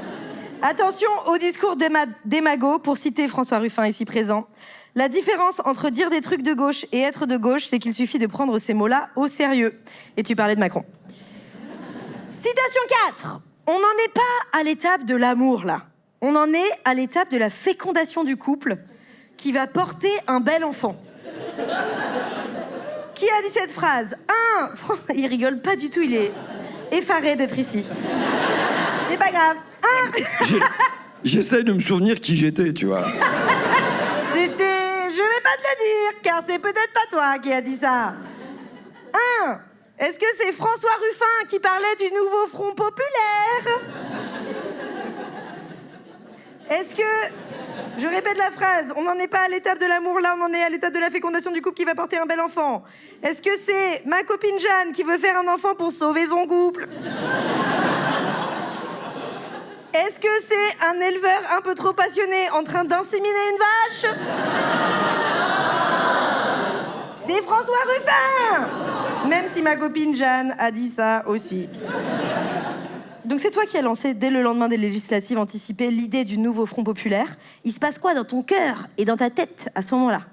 Attention au discours démago, pour citer François Ruffin ici présent. La différence entre dire des trucs de gauche et être de gauche, c'est qu'il suffit de prendre ces mots-là au sérieux. Et tu parlais de Macron. Citation 4. On n'en est pas à l'étape de l'amour, là. On en est à l'étape de la fécondation du couple qui va porter un bel enfant. Qui a dit cette phrase? Il rigole pas du tout, il est effaré d'être ici. C'est pas grave. J'essaie de me souvenir qui j'étais, tu vois. C'était... Je vais pas te le dire, car c'est peut-être pas toi qui a dit ça. Est-ce que c'est François Ruffin qui parlait du nouveau Front populaire? Est-ce que... Je répète la phrase. On n'en est pas à l'étape de l'amour, là, on en est à l'étape de la fécondation du couple qui va porter un bel enfant. Est-ce que c'est ma copine Jeanne qui veut faire un enfant pour sauver son couple? Est-ce que c'est un éleveur un peu trop passionné en train d'inséminer une vache? C'est François Ruffin! Même si ma copine Jeanne a dit ça aussi. Donc c'est toi qui as lancé, dès le lendemain des législatives anticipées, l'idée du nouveau Front populaire. Il se passe quoi dans ton cœur et dans ta tête à ce moment-là?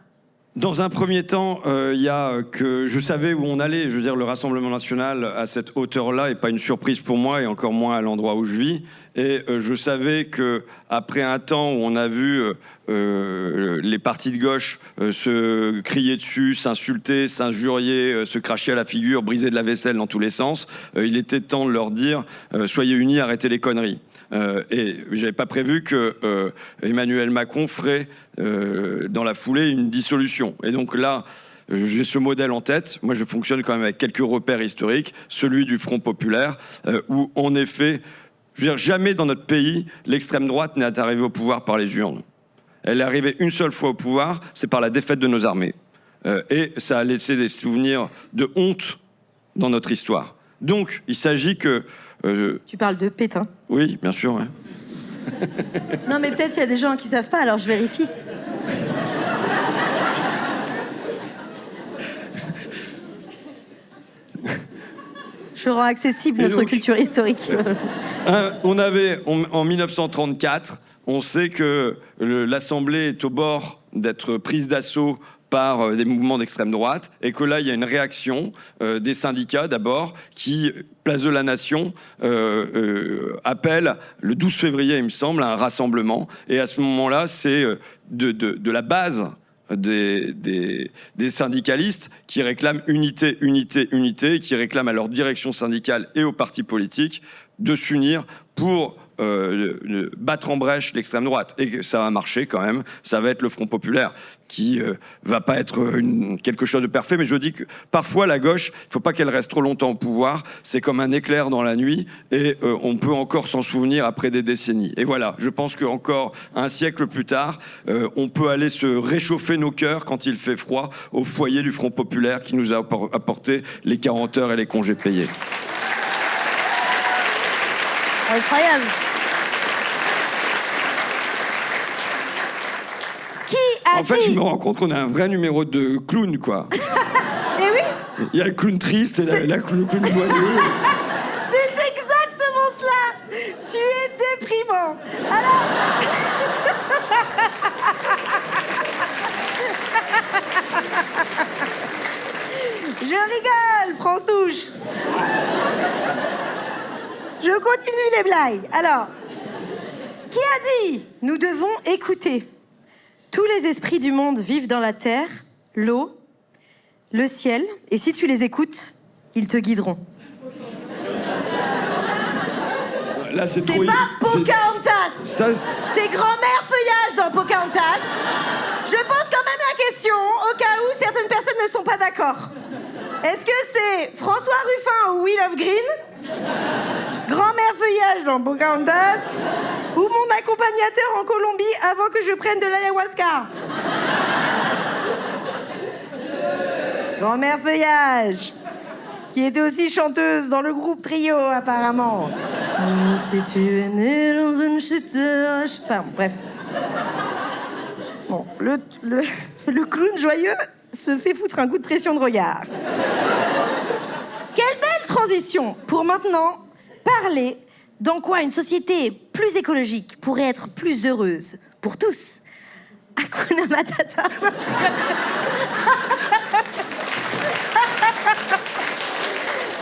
Dans un premier temps, il y a que je savais où on allait. Je veux dire, le Rassemblement national à cette hauteur-là n'est pas une surprise pour moi, et encore moins à l'endroit où je vis. Et je savais que après un temps où on a vu les partis de gauche se crier dessus, s'insulter, s'injurier, se cracher à la figure, briser de la vaisselle dans tous les sens, il était temps de leur dire soyez unis, arrêtez les conneries. Et j'avais pas prévu que Emmanuel Macron ferait dans la foulée une dissolution. Et donc là, j'ai ce modèle en tête. Moi, je fonctionne quand même avec quelques repères historiques, celui du Front populaire, où en effet, je veux dire, jamais dans notre pays, l'extrême droite n'est arrivée au pouvoir par les urnes. Elle est arrivée une seule fois au pouvoir, c'est par la défaite de nos armées. Et ça a laissé des souvenirs de honte dans notre histoire. Donc, il s'agit que... Tu parles de Pétain. Oui, bien sûr. Ouais. Non, mais peut-être il y a des gens qui savent pas, alors je vérifie. Je rends accessible notre culture historique. En 1934, on sait que l'Assemblée est au bord d'être prise d'assaut par des mouvements d'extrême droite, et que là, il y a une réaction des syndicats, d'abord, qui, place de la Nation, appelle, le 12 février, il me semble, à un rassemblement. Et à ce moment-là, c'est de la base des syndicalistes qui réclament unité, qui réclament à leur direction syndicale et aux partis politiques de s'unir pour battre en brèche l'extrême droite. Et que ça va marcher quand même. Ça va être le Front populaire qui va pas être quelque chose de parfait, mais je dis que parfois la gauche, il faut pas qu'elle reste trop longtemps au pouvoir. C'est comme un éclair dans la nuit, et on peut encore s'en souvenir après des décennies. Et voilà, je pense qu'encore un siècle plus tard, on peut aller se réchauffer nos cœurs quand il fait froid au foyer du Front populaire qui nous a apporté les 40 heures et les congés payés. Incroyable. En fait, je me rends compte qu'on a un vrai numéro de clown, quoi. Eh oui. Il y a le clown triste et le clown joyeux. C'est exactement cela. Tu es déprimant. Alors... Je rigole, Françouche. Je continue les blagues. Alors, qui a dit « Nous devons écouter » ? Tous les esprits du monde vivent dans la terre, l'eau, le ciel, et si tu les écoutes, ils te guideront. Là, c'est pas Pocahontas. C'est grand-mère feuillage dans Pocahontas. Je pose quand même la question, au cas où certaines personnes ne sont pas d'accord. Est-ce que c'est François Ruffin ou Will of Green ? Grand-mère feuillage dans Pocahontas ou mon accompagnateur en Colombie avant que je prenne de l'ayahuasca? Grand-mère feuillage, qui était aussi chanteuse dans le groupe Trio apparemment. Si tu es né dans une chute, je sais pas, bref. Bon, le clown joyeux se fait foutre un coup de pression de regard. Quelle belle transition pour maintenant parler dans quoi une société plus écologique pourrait être plus heureuse pour tous. Hakuna Matata.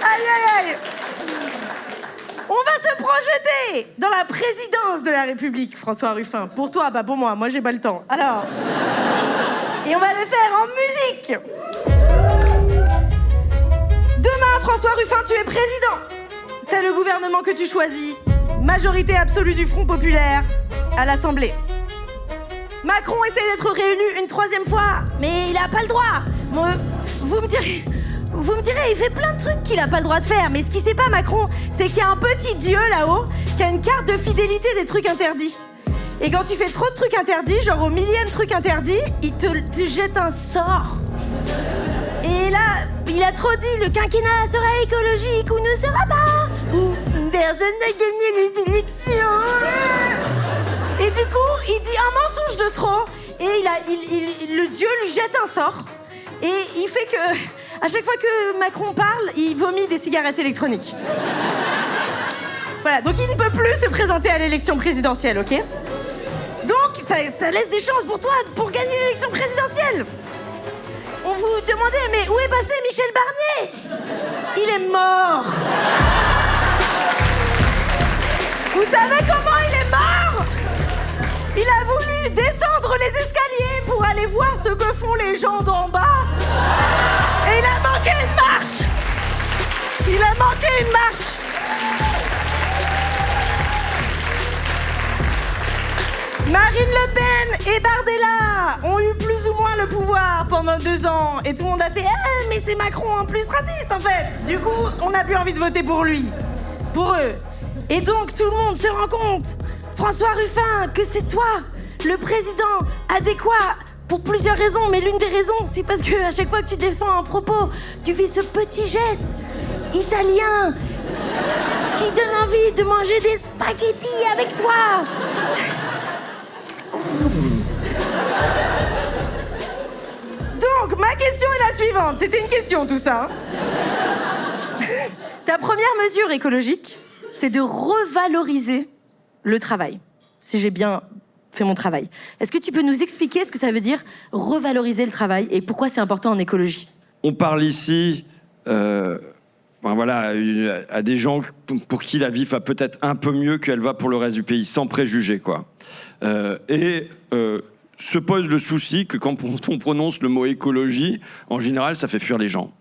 Aïe, aïe, aïe. On va se projeter dans la présidence de la République, François Ruffin. Pour toi, bah pour moi j'ai pas le temps. Alors, et on va le faire en musique. Demain, François Ruffin, tu es président. T'as le gouvernement que tu choisis. Majorité absolue du Front populaire à l'Assemblée. Macron essaie d'être réélu une 3e fois, mais il a pas le droit. Vous me direz, il fait plein de trucs qu'il a pas le droit de faire. Mais ce qu'il sait pas, Macron, c'est qu'il y a un petit dieu là-haut qui a une carte de fidélité des trucs interdits. Et quand tu fais trop de trucs interdits, genre au 1000e truc interdit, il te jette un sort. Et là, il a trop dit, le quinquennat sera écologique ou ne sera pas. Ou personne n'a gagné les élections. le dieu lui jette un sort et il fait que, à chaque fois que Macron parle, il vomit des cigarettes électroniques. Voilà, donc il ne peut plus se présenter à l'élection présidentielle, ok? Donc, ça laisse des chances pour toi pour gagner l'élection présidentielle. On vous demandait, mais où est passé Michel Barnier? Il est mort. Vous savez comment il est mort? Il a voulu descendre les escaliers pour aller voir ce que font les gens d'en bas. Et il a manqué une marche. Il a manqué une marche. Marine Le Pen et Bardella ont eu plus ou moins le pouvoir pendant 2 ans. Et tout le monde a fait « mais c'est Macron en plus raciste en fait !» Du coup, on n'a plus envie de voter pour lui. Pour eux. Et donc, tout le monde se rend compte, François Ruffin, que c'est toi, le président adéquat, pour plusieurs raisons. Mais l'une des raisons, c'est parce que à chaque fois que tu défends un propos, tu fais ce petit geste italien qui donne envie de manger des spaghettis avec toi. Donc, ma question est la suivante. C'était une question, tout ça. Ta première mesure écologique, c'est de revaloriser le travail. Si j'ai bien fait mon travail. Est-ce que tu peux nous expliquer ce que ça veut dire revaloriser le travail et pourquoi c'est important en écologie? On parle ici à des gens pour qui la vie va peut-être un peu mieux qu'elle va pour le reste du pays, sans préjugés, quoi. Se pose le souci que quand on prononce le mot écologie, en général, ça fait fuir les gens.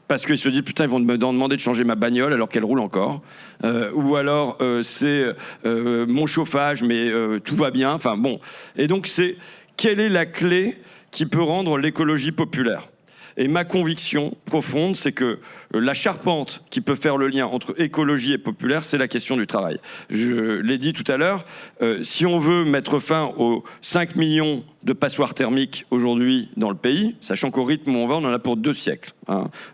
Parce qu'ils se disent, putain, ils vont me demander de changer ma bagnole alors qu'elle roule encore. Ou alors, c'est mon chauffage, mais tout va bien. Enfin, bon. Et donc, quelle est la clé qui peut rendre l'écologie populaire ? Et ma conviction profonde, c'est que la charpente qui peut faire le lien entre écologie et populaire, c'est la question du travail. Je l'ai dit tout à l'heure, si on veut mettre fin aux 5 millions de passoires thermiques aujourd'hui dans le pays, sachant qu'au rythme où on va, on en a pour 2 siècles.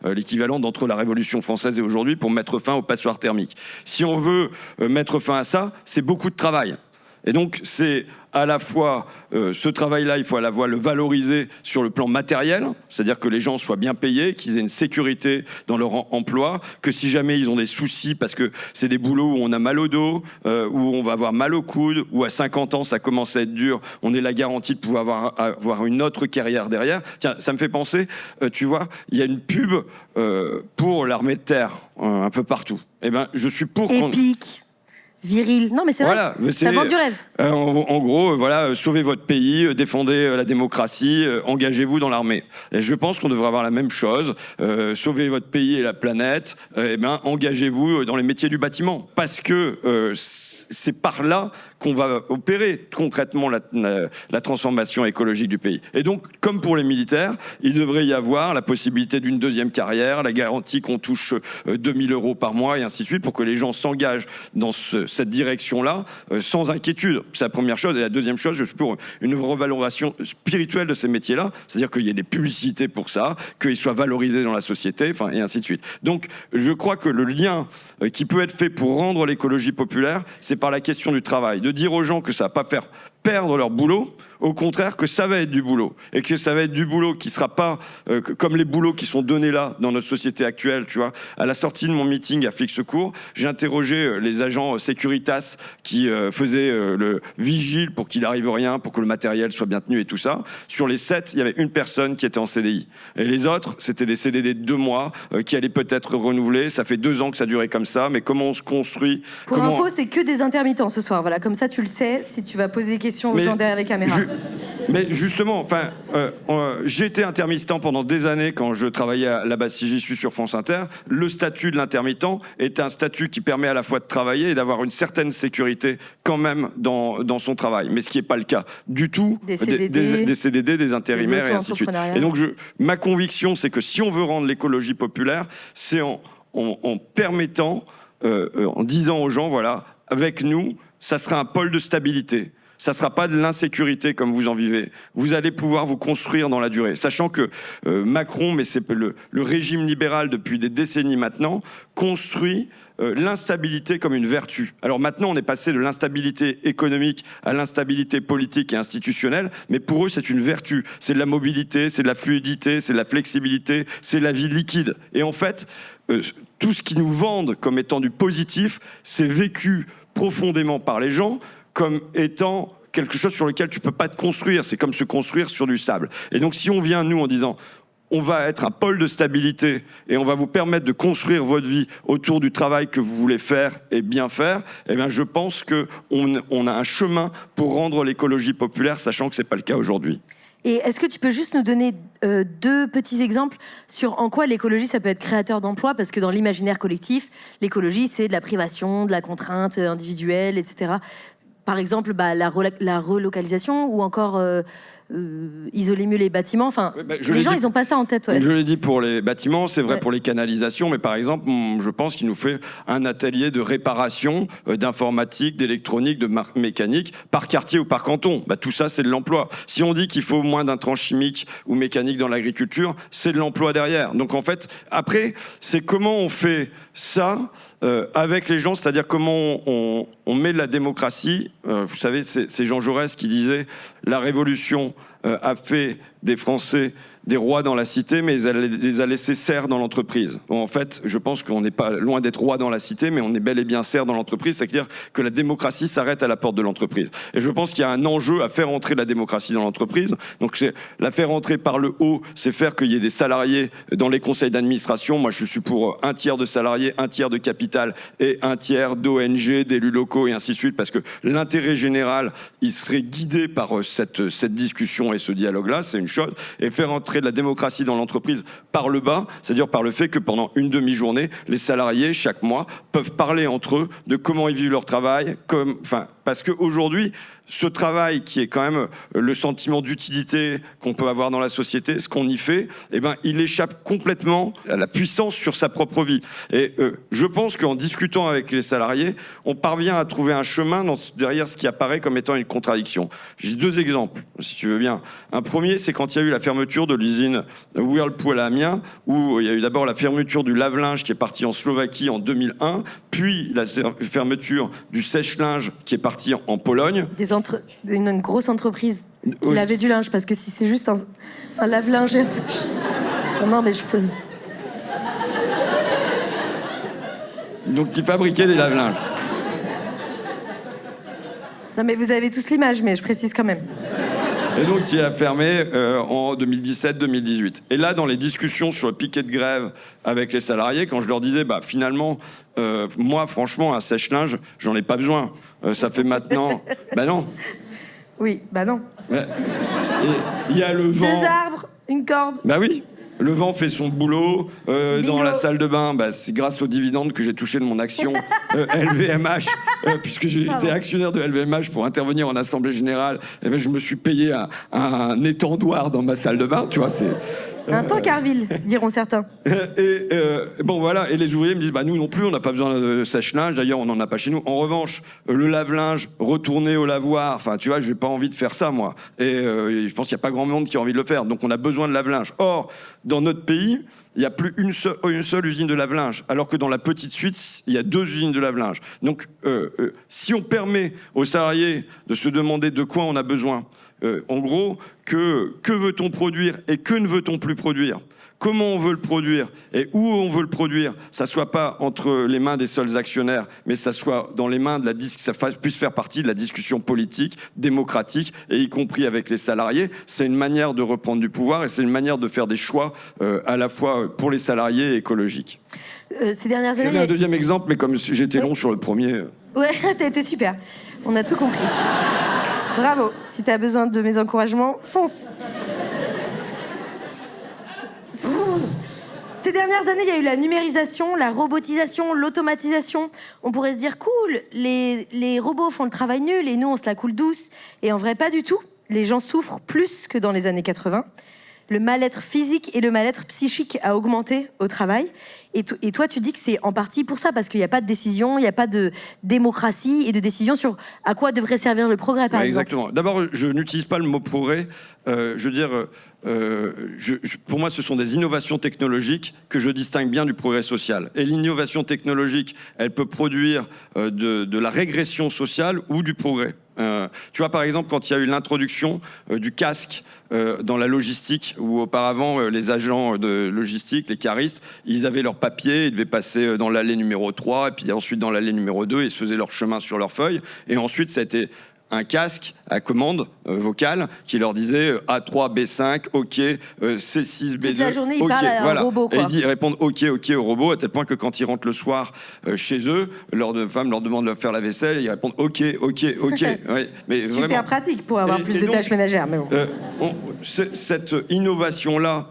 L'équivalent d'entre la Révolution française et aujourd'hui pour mettre fin aux passoires thermiques. Si on veut mettre fin à ça, c'est beaucoup de travail. Et donc, c'est à la fois ce travail-là, il faut à la fois le valoriser sur le plan matériel, c'est-à-dire que les gens soient bien payés, qu'ils aient une sécurité dans leur emploi, que si jamais ils ont des soucis, parce que c'est des boulots où on a mal au dos, où on va avoir mal au coude, où à 50 ans ça commence à être dur, on ait la garantie de pouvoir avoir une autre carrière derrière. Tiens, ça me fait penser, tu vois, il y a une pub pour l'armée de terre, un peu partout. Eh ben, je suis pour épique. Viril. Non, mais c'est voilà, vrai, ça vend du rêve. En gros, sauvez votre pays, défendez la démocratie, engagez-vous dans l'armée. Et je pense qu'on devrait avoir la même chose. Sauvez votre pays et la planète, engagez-vous dans les métiers du bâtiment. Parce que c'est par là qu'on va opérer concrètement la transformation écologique du pays. Et donc, comme pour les militaires, il devrait y avoir la possibilité d'une deuxième carrière, la garantie qu'on touche 2 000 € par mois et ainsi de suite, pour que les gens s'engagent dans cette direction-là sans inquiétude. C'est la première chose. Et la deuxième chose, je suis pour une revalorisation spirituelle de ces métiers-là, c'est-à-dire qu'il y ait des publicités pour ça, qu'ils soient valorisés dans la société, et ainsi de suite. Donc, je crois que le lien qui peut être fait pour rendre l'écologie populaire, c'est par la question du travail. De dire aux gens que ça va pas faire perdre leur boulot, au contraire que ça va être du boulot, et que ça va être du boulot qui sera pas comme les boulots qui sont donnés là dans notre société actuelle, tu vois. À la sortie de mon meeting à Flixecourt, j'ai interrogé les agents Securitas qui faisaient le vigile pour qu'il n'arrive rien, pour que le matériel soit bien tenu et tout ça. Sur les 7, il y avait une personne qui était en CDI, et les autres, c'était des CDD de 2 mois qui allaient peut-être renouveler. Ça fait 2 ans que ça durait comme ça, mais comment on se construit? Pour info, c'est que des intermittents ce soir. Voilà, comme ça tu le sais si tu vas poser des questions aux gens derrière les caméras. Mais justement, j'ai été intermittent pendant des années quand je travaillais là-bas, si j'y suis sur France Inter. Le statut de l'intermittent est un statut qui permet à la fois de travailler et d'avoir une certaine sécurité quand même dans son travail. Mais ce qui n'est pas le cas du tout des CDD, des intérimaires et ainsi de suite. Et donc, ma conviction, c'est que si on veut rendre l'écologie populaire, c'est en permettant, en disant aux gens, voilà, avec nous, ça sera un pôle de stabilité. ça ne sera pas de l'insécurité comme vous en vivez. Vous allez pouvoir vous construire dans la durée. Sachant que Macron, mais c'est le régime libéral depuis des décennies maintenant, construit l'instabilité comme une vertu. Alors maintenant, on est passé de l'instabilité économique à l'instabilité politique et institutionnelle, mais pour eux, c'est une vertu. C'est de la mobilité, c'est de la fluidité, c'est de la flexibilité, c'est de la vie liquide. Et en fait, tout ce qu'ils nous vendent comme étant du positif, c'est vécu profondément par les gens comme étant quelque chose sur lequel tu ne peux pas te construire. C'est comme se construire sur du sable. Et donc, si on vient, nous, en disant on va être un pôle de stabilité et on va vous permettre de construire votre vie autour du travail que vous voulez faire et bien faire, eh bien, je pense qu'on a un chemin pour rendre l'écologie populaire, sachant que ce n'est pas le cas aujourd'hui. Et est-ce que tu peux juste nous donner 2 petits exemples sur en quoi l'écologie, ça peut être créateur d'emplois? Parce que dans l'imaginaire collectif, l'écologie, c'est de la privation, de la contrainte individuelle, etc. Par exemple, la relocalisation ou encore isoler mieux les bâtiments. Enfin, les gens, ils n'ont pas ça en tête. Ouais. Je l'ai dit pour les bâtiments, c'est vrai pour les canalisations, mais par exemple, je pense qu'il nous fait un atelier de réparation d'informatique, d'électronique, de mécanique, par quartier ou par canton. Tout ça, c'est de l'emploi. Si on dit qu'il faut moins d'intrants chimiques ou mécaniques dans l'agriculture, c'est de l'emploi derrière. Donc en fait, après, c'est comment on fait ça avec les gens, c'est-à-dire comment on met de la démocratie. Vous savez, c'est Jean Jaurès qui disait « La Révolution a fait des Français des rois dans la cité, mais elle les a laissés serfs dans l'entreprise. » En fait, je pense qu'on n'est pas loin d'être roi dans la cité, mais on est bel et bien serf dans l'entreprise, c'est-à-dire que la démocratie s'arrête à la porte de l'entreprise. Et je pense qu'il y a un enjeu à faire entrer la démocratie dans l'entreprise. Donc c'est la faire entrer par le haut, c'est faire qu'il y ait des salariés dans les conseils d'administration. Moi, je suis pour 1 tiers de salariés, 1 tiers de capital et 1 tiers d'ONG, d'élus locaux et ainsi de suite, parce que l'intérêt général, il serait guidé par cette discussion et ce dialogue-là, c'est une chose. Et faire entrer de la démocratie dans l'entreprise par le bas, c'est-à-dire par le fait que pendant une demi-journée, les salariés, chaque mois, peuvent parler entre eux de comment ils vivent leur travail, parce qu'aujourd'hui, ce travail qui est quand même le sentiment d'utilité qu'on peut avoir dans la société, ce qu'on y fait, il échappe complètement à la puissance sur sa propre vie. Et je pense qu'en discutant avec les salariés, on parvient à trouver un chemin derrière ce qui apparaît comme étant une contradiction. J'ai 2 exemples, si tu veux bien. Un premier, c'est quand il y a eu la fermeture de l'usine Whirlpool à Amiens, où il y a eu d'abord la fermeture du lave-linge qui est parti en Slovaquie en 2001, puis la fermeture du sèche-linge qui est parti en Pologne. Une grosse entreprise qui lavait du linge, parce que si c'est juste un lave-linge et un sèche... Non, mais je peux... Donc, qui fabriquait des lave-linges. Non, mais vous avez tous l'image, mais je précise quand même. Et donc, qui a fermé en 2017-2018. Et là, dans les discussions sur le piquet de grève avec les salariés, quand je leur disais, finalement, moi, franchement, un sèche-linge, j'en ai pas besoin. Ça fait maintenant... non. Oui, non. Il y a le vent... 2 arbres, une corde. Oui. Le vent fait son boulot dans la salle de bain. C'est grâce aux dividendes que j'ai touché de mon action LVMH, puisque j'ai été actionnaire de LVMH pour intervenir en assemblée générale. Et je me suis payé un étendoir dans ma salle de bain. Tu vois, c'est un Tancarville, diront certains. Et les ouvriers me disent nous non plus, on n'a pas besoin de sèche-linge. D'ailleurs, on n'en a pas chez nous. En revanche, le lave-linge, retourner au lavoir. Tu vois, j'ai pas envie de faire ça, moi. Et je pense qu'il n'y a pas grand monde qui a envie de le faire. Donc, on a besoin de lave-linge. Or, dans notre pays, il n'y a plus une seule usine de lave-linge, alors que dans la petite Suisse, il y a 2 usines de lave-linge. Donc, si on permet aux salariés de se demander de quoi on a besoin, en gros, que veut-on produire et que ne veut-on plus produire ? Comment on veut le produire et où on veut le produire, ça soit pas entre les mains des seuls actionnaires, mais ça soit dans les mains de ça puisse faire partie de la discussion politique, démocratique, et y compris avec les salariés. C'est une manière de reprendre du pouvoir et c'est une manière de faire des choix à la fois pour les salariés et écologiques. Ces dernières années... J'avais un deuxième exemple, mais comme j'étais long sur le premier... Ouais, t'as été super. On a tout compris. Bravo. Si t'as besoin de mes encouragements, fonce. Ces dernières années, il y a eu la numérisation, la robotisation, l'automatisation. On pourrait se dire, cool, les robots font le travail nul et nous, on se la coule douce. Et en vrai, pas du tout. Les gens souffrent plus que dans les années 80. le mal-être physique et le mal-être psychique a augmenté au travail. Et toi, tu dis que c'est en partie pour ça, parce qu'il n'y a pas de décision, il n'y a pas de démocratie et de décision sur à quoi devrait servir le progrès, par exemple. Exactement. D'abord, je n'utilise pas le mot progrès. Je veux dire, pour moi, ce sont des innovations technologiques que je distingue bien du progrès social. Et l'innovation technologique, elle peut produire de la régression sociale ou du progrès. Tu vois, par exemple, quand il y a eu l'introduction du casque dans la logistique, où auparavant, les agents de logistique, les caristes, ils avaient leur papier, ils devaient passer dans l'allée numéro 3, et puis ensuite dans l'allée numéro 2, ils se faisaient leur chemin sur leur feuille. Et ensuite, ça a été un casque à commande vocale qui leur disait A3, B5, OK, C6, B2. Toute la journée, ils OK, parlent à un voilà. robot, quoi. Et ils répondent OK, OK au robot, à tel point que quand ils rentrent le soir chez eux, leur femme leur demande de faire la vaisselle, et ils répondent OK, OK, OK. Ouais, mais Super vraiment. pratique pour avoir plus de donc, tâches ménagères. Mais bon. Cette innovation-là,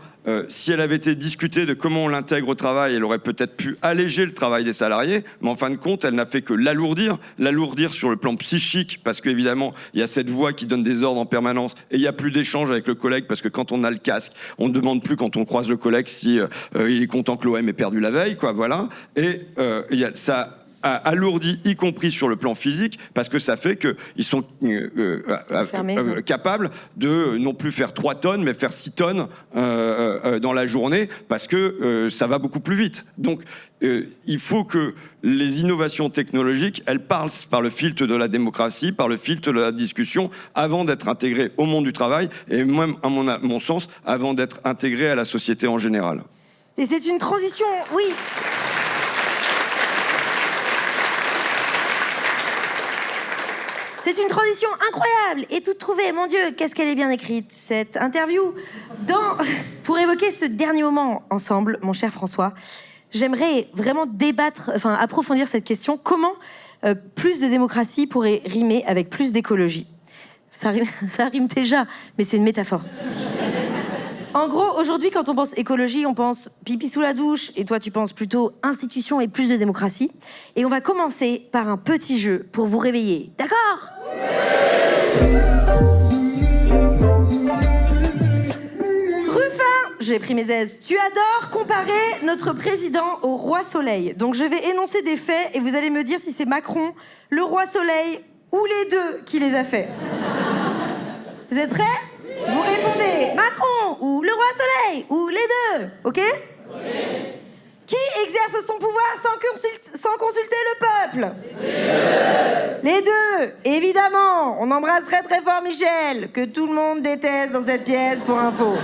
si elle avait été discutée de comment on l'intègre au travail, elle aurait peut-être pu alléger le travail des salariés, mais en fin de compte, elle n'a fait que l'alourdir sur le plan psychique, parce qu'évidemment, il y a cette voix qui donne des ordres en permanence, et il n'y a plus d'échange avec le collègue, parce que quand on a le casque, on ne demande plus quand on croise le collègue si il est content que l'OM ait perdu la veille, quoi, voilà. Et ça a alourdi, y compris sur le plan physique, parce que ça fait qu'ils sont capables de non plus faire 3 tonnes, mais faire 6 tonnes dans la journée, parce que ça va beaucoup plus vite. Donc, il faut que les innovations technologiques, elles passent par le filtre de la démocratie, par le filtre de la discussion, avant d'être intégrées au monde du travail, et même, à mon sens, avant d'être intégrées à la société en général. Et c'est une transition, oui. C'est une transition incroyable et toute trouvée. Mon Dieu, qu'est-ce qu'elle est bien écrite, cette interview. Pour évoquer ce dernier moment ensemble, mon cher François, j'aimerais vraiment approfondir cette question. Comment plus de démocratie pourrait rimer avec plus d'écologie ? Ça rime déjà, mais c'est une métaphore. En gros, aujourd'hui, quand on pense écologie, on pense pipi sous la douche, et toi, tu penses plutôt institution et plus de démocratie. Et on va commencer par un petit jeu pour vous réveiller. D'accord ? Ruffin, j'ai pris mes aises. Tu adores comparer notre président au roi Soleil. Donc je vais énoncer des faits et vous allez me dire si c'est Macron, le roi Soleil ou les deux qui les a faits. Vous êtes prêts ? Vous répondez Macron ou le roi Soleil ou les deux, ok ? Oui. Qui exerce son pouvoir sans consulter le peuple ? Les deux, évidemment. On embrasse très très fort Michel, que tout le monde déteste dans cette pièce pour info.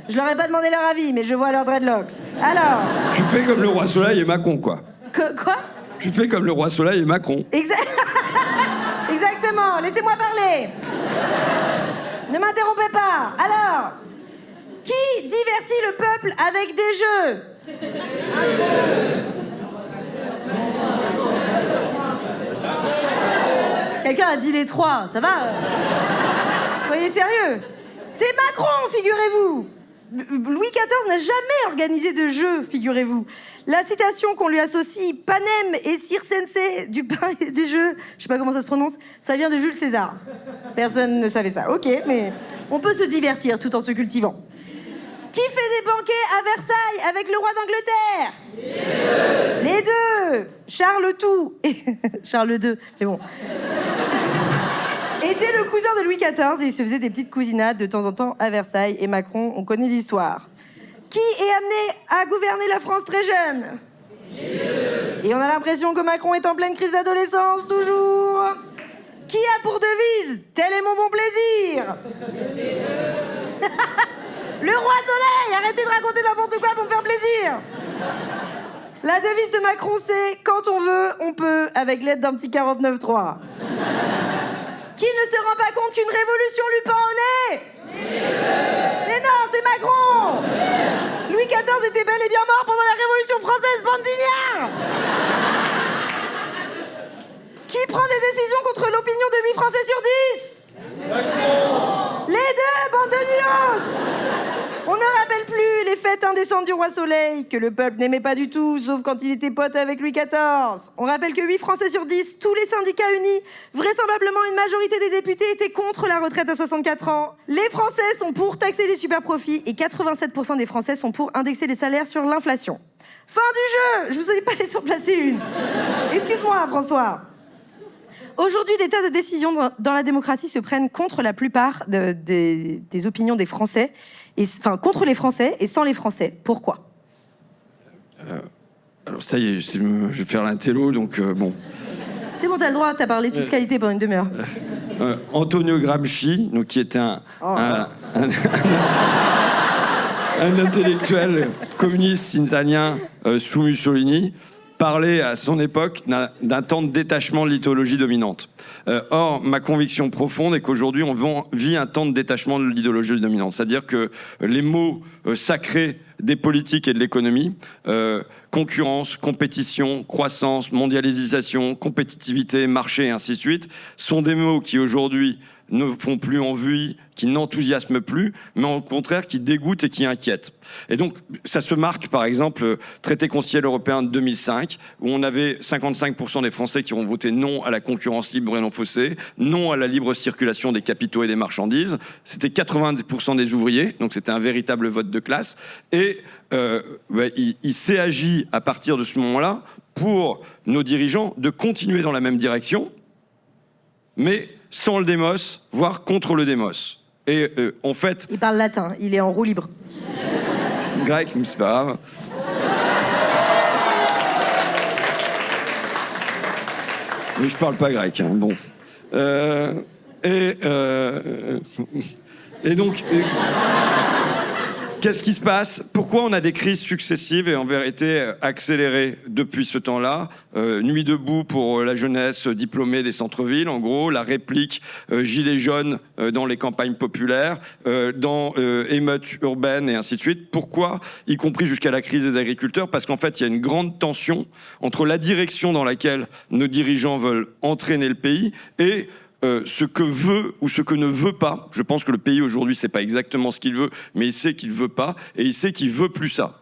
Je leur ai pas demandé leur avis, mais je vois leurs dreadlocks. Alors... Tu fais comme le roi Soleil et Macron, quoi. Quoi ? Tu fais comme le roi Soleil et Macron. Exactement, laissez-moi parler. Ne m'interrompez pas. Alors, qui divertit le peuple avec des jeux ? Quelqu'un a dit les trois, ça va ? Soyez sérieux. C'est Macron, figurez-vous. Louis XIV n'a jamais organisé de jeu, figurez-vous. La citation qu'on lui associe, Panem et circense du pain et des jeux, je sais pas comment ça se prononce, ça vient de Jules César. Personne ne savait ça. Ok, mais on peut se divertir tout en se cultivant. Qui fait des banquets à Versailles avec le roi d'Angleterre ? Les deux. Charles tout et Charles II, mais bon. Était le cousin de Louis XIV et il se faisait des petites cousinades de temps en temps à Versailles. Et Macron, on connaît l'histoire. Qui est amené à gouverner la France très jeune ? Et on a l'impression que Macron est en pleine crise d'adolescence, toujours. Qui a pour devise « Tel est mon bon plaisir » Le roi Soleil, arrêtez de raconter n'importe quoi pour me faire plaisir. La devise de Macron, c'est « Quand on veut, on peut, avec l'aide d'un petit 49.3 ». Qui ne se rend pas compte qu'une révolution lui pend au nez ? Mais non, c'est Macron. Louis XIV était bel et bien mort pendant la Révolution française, bande d'ignards. Qui prend des décisions contre l'opinion de 8 Français sur 10 ? Macron. Les deux, bande de nulos. On ne rappelle plus les fêtes indécentes descente du roi Soleil, que le peuple n'aimait pas du tout, sauf quand il était pote avec Louis XIV. On rappelle que 8 Français sur 10, tous les syndicats unis, vraisemblablement une majorité des députés étaient contre la retraite à 64 ans. Les Français sont pour taxer les superprofits et 87% des Français sont pour indexer les salaires sur l'inflation. Fin du jeu! Je vous ai pas laissé en placer une. Excuse-moi, François. Aujourd'hui, des tas de décisions dans la démocratie se prennent contre la plupart des opinions des Français, enfin contre les Français et sans les Français. Pourquoi? Alors ça y est, je vais faire l'intello, donc bon. C'est bon, t'as le droit, t'as parlé de fiscalité pendant une demi-heure. Antonio Gramsci, donc, qui était un intellectuel communiste italien sous Mussolini, parlait à son époque d'un temps de détachement de l'idéologie dominante. Or, ma conviction profonde est qu'aujourd'hui, on vit un temps de détachement de l'idéologie dominante. C'est-à-dire que les mots sacrés des politiques et de l'économie, concurrence, compétition, croissance, mondialisation, compétitivité, marché, et ainsi de suite, sont des mots qui aujourd'hui ne font plus envie, qui n'enthousiasment plus, mais au contraire qui dégoûtent et qui inquiètent. Et donc, ça se marque, par exemple, traité constitutionnel européen de 2005, où on avait 55% des Français qui ont voté non à la concurrence libre et non faussée, non à la libre circulation des capitaux et des marchandises. C'était 90% des ouvriers, donc c'était un véritable vote de classe. Et il s'est agi, à partir de ce moment-là, pour nos dirigeants, de continuer dans la même direction, mais sans le démos, voire contre le démos. Et en fait... Il parle latin, il est en roue libre. Grec, mais c'est pas grave. Mais je parle pas grec, hein, bon. Et donc... Qu'est-ce qui se passe? Pourquoi on a des crises successives et en vérité accélérées depuis ce temps-là? Nuit debout pour la jeunesse diplômée des centres-villes, en gros, la réplique gilets jaunes dans les campagnes populaires, dans émeutes urbaines et ainsi de suite. Pourquoi? Y compris jusqu'à la crise des agriculteurs, parce qu'en fait, il y a une grande tension entre la direction dans laquelle nos dirigeants veulent entraîner le pays et ce que veut ou ce que ne veut pas. Je pense que le pays aujourd'hui, c'est pas exactement ce qu'il veut, mais il sait qu'il veut pas et il sait qu'il veut plus ça.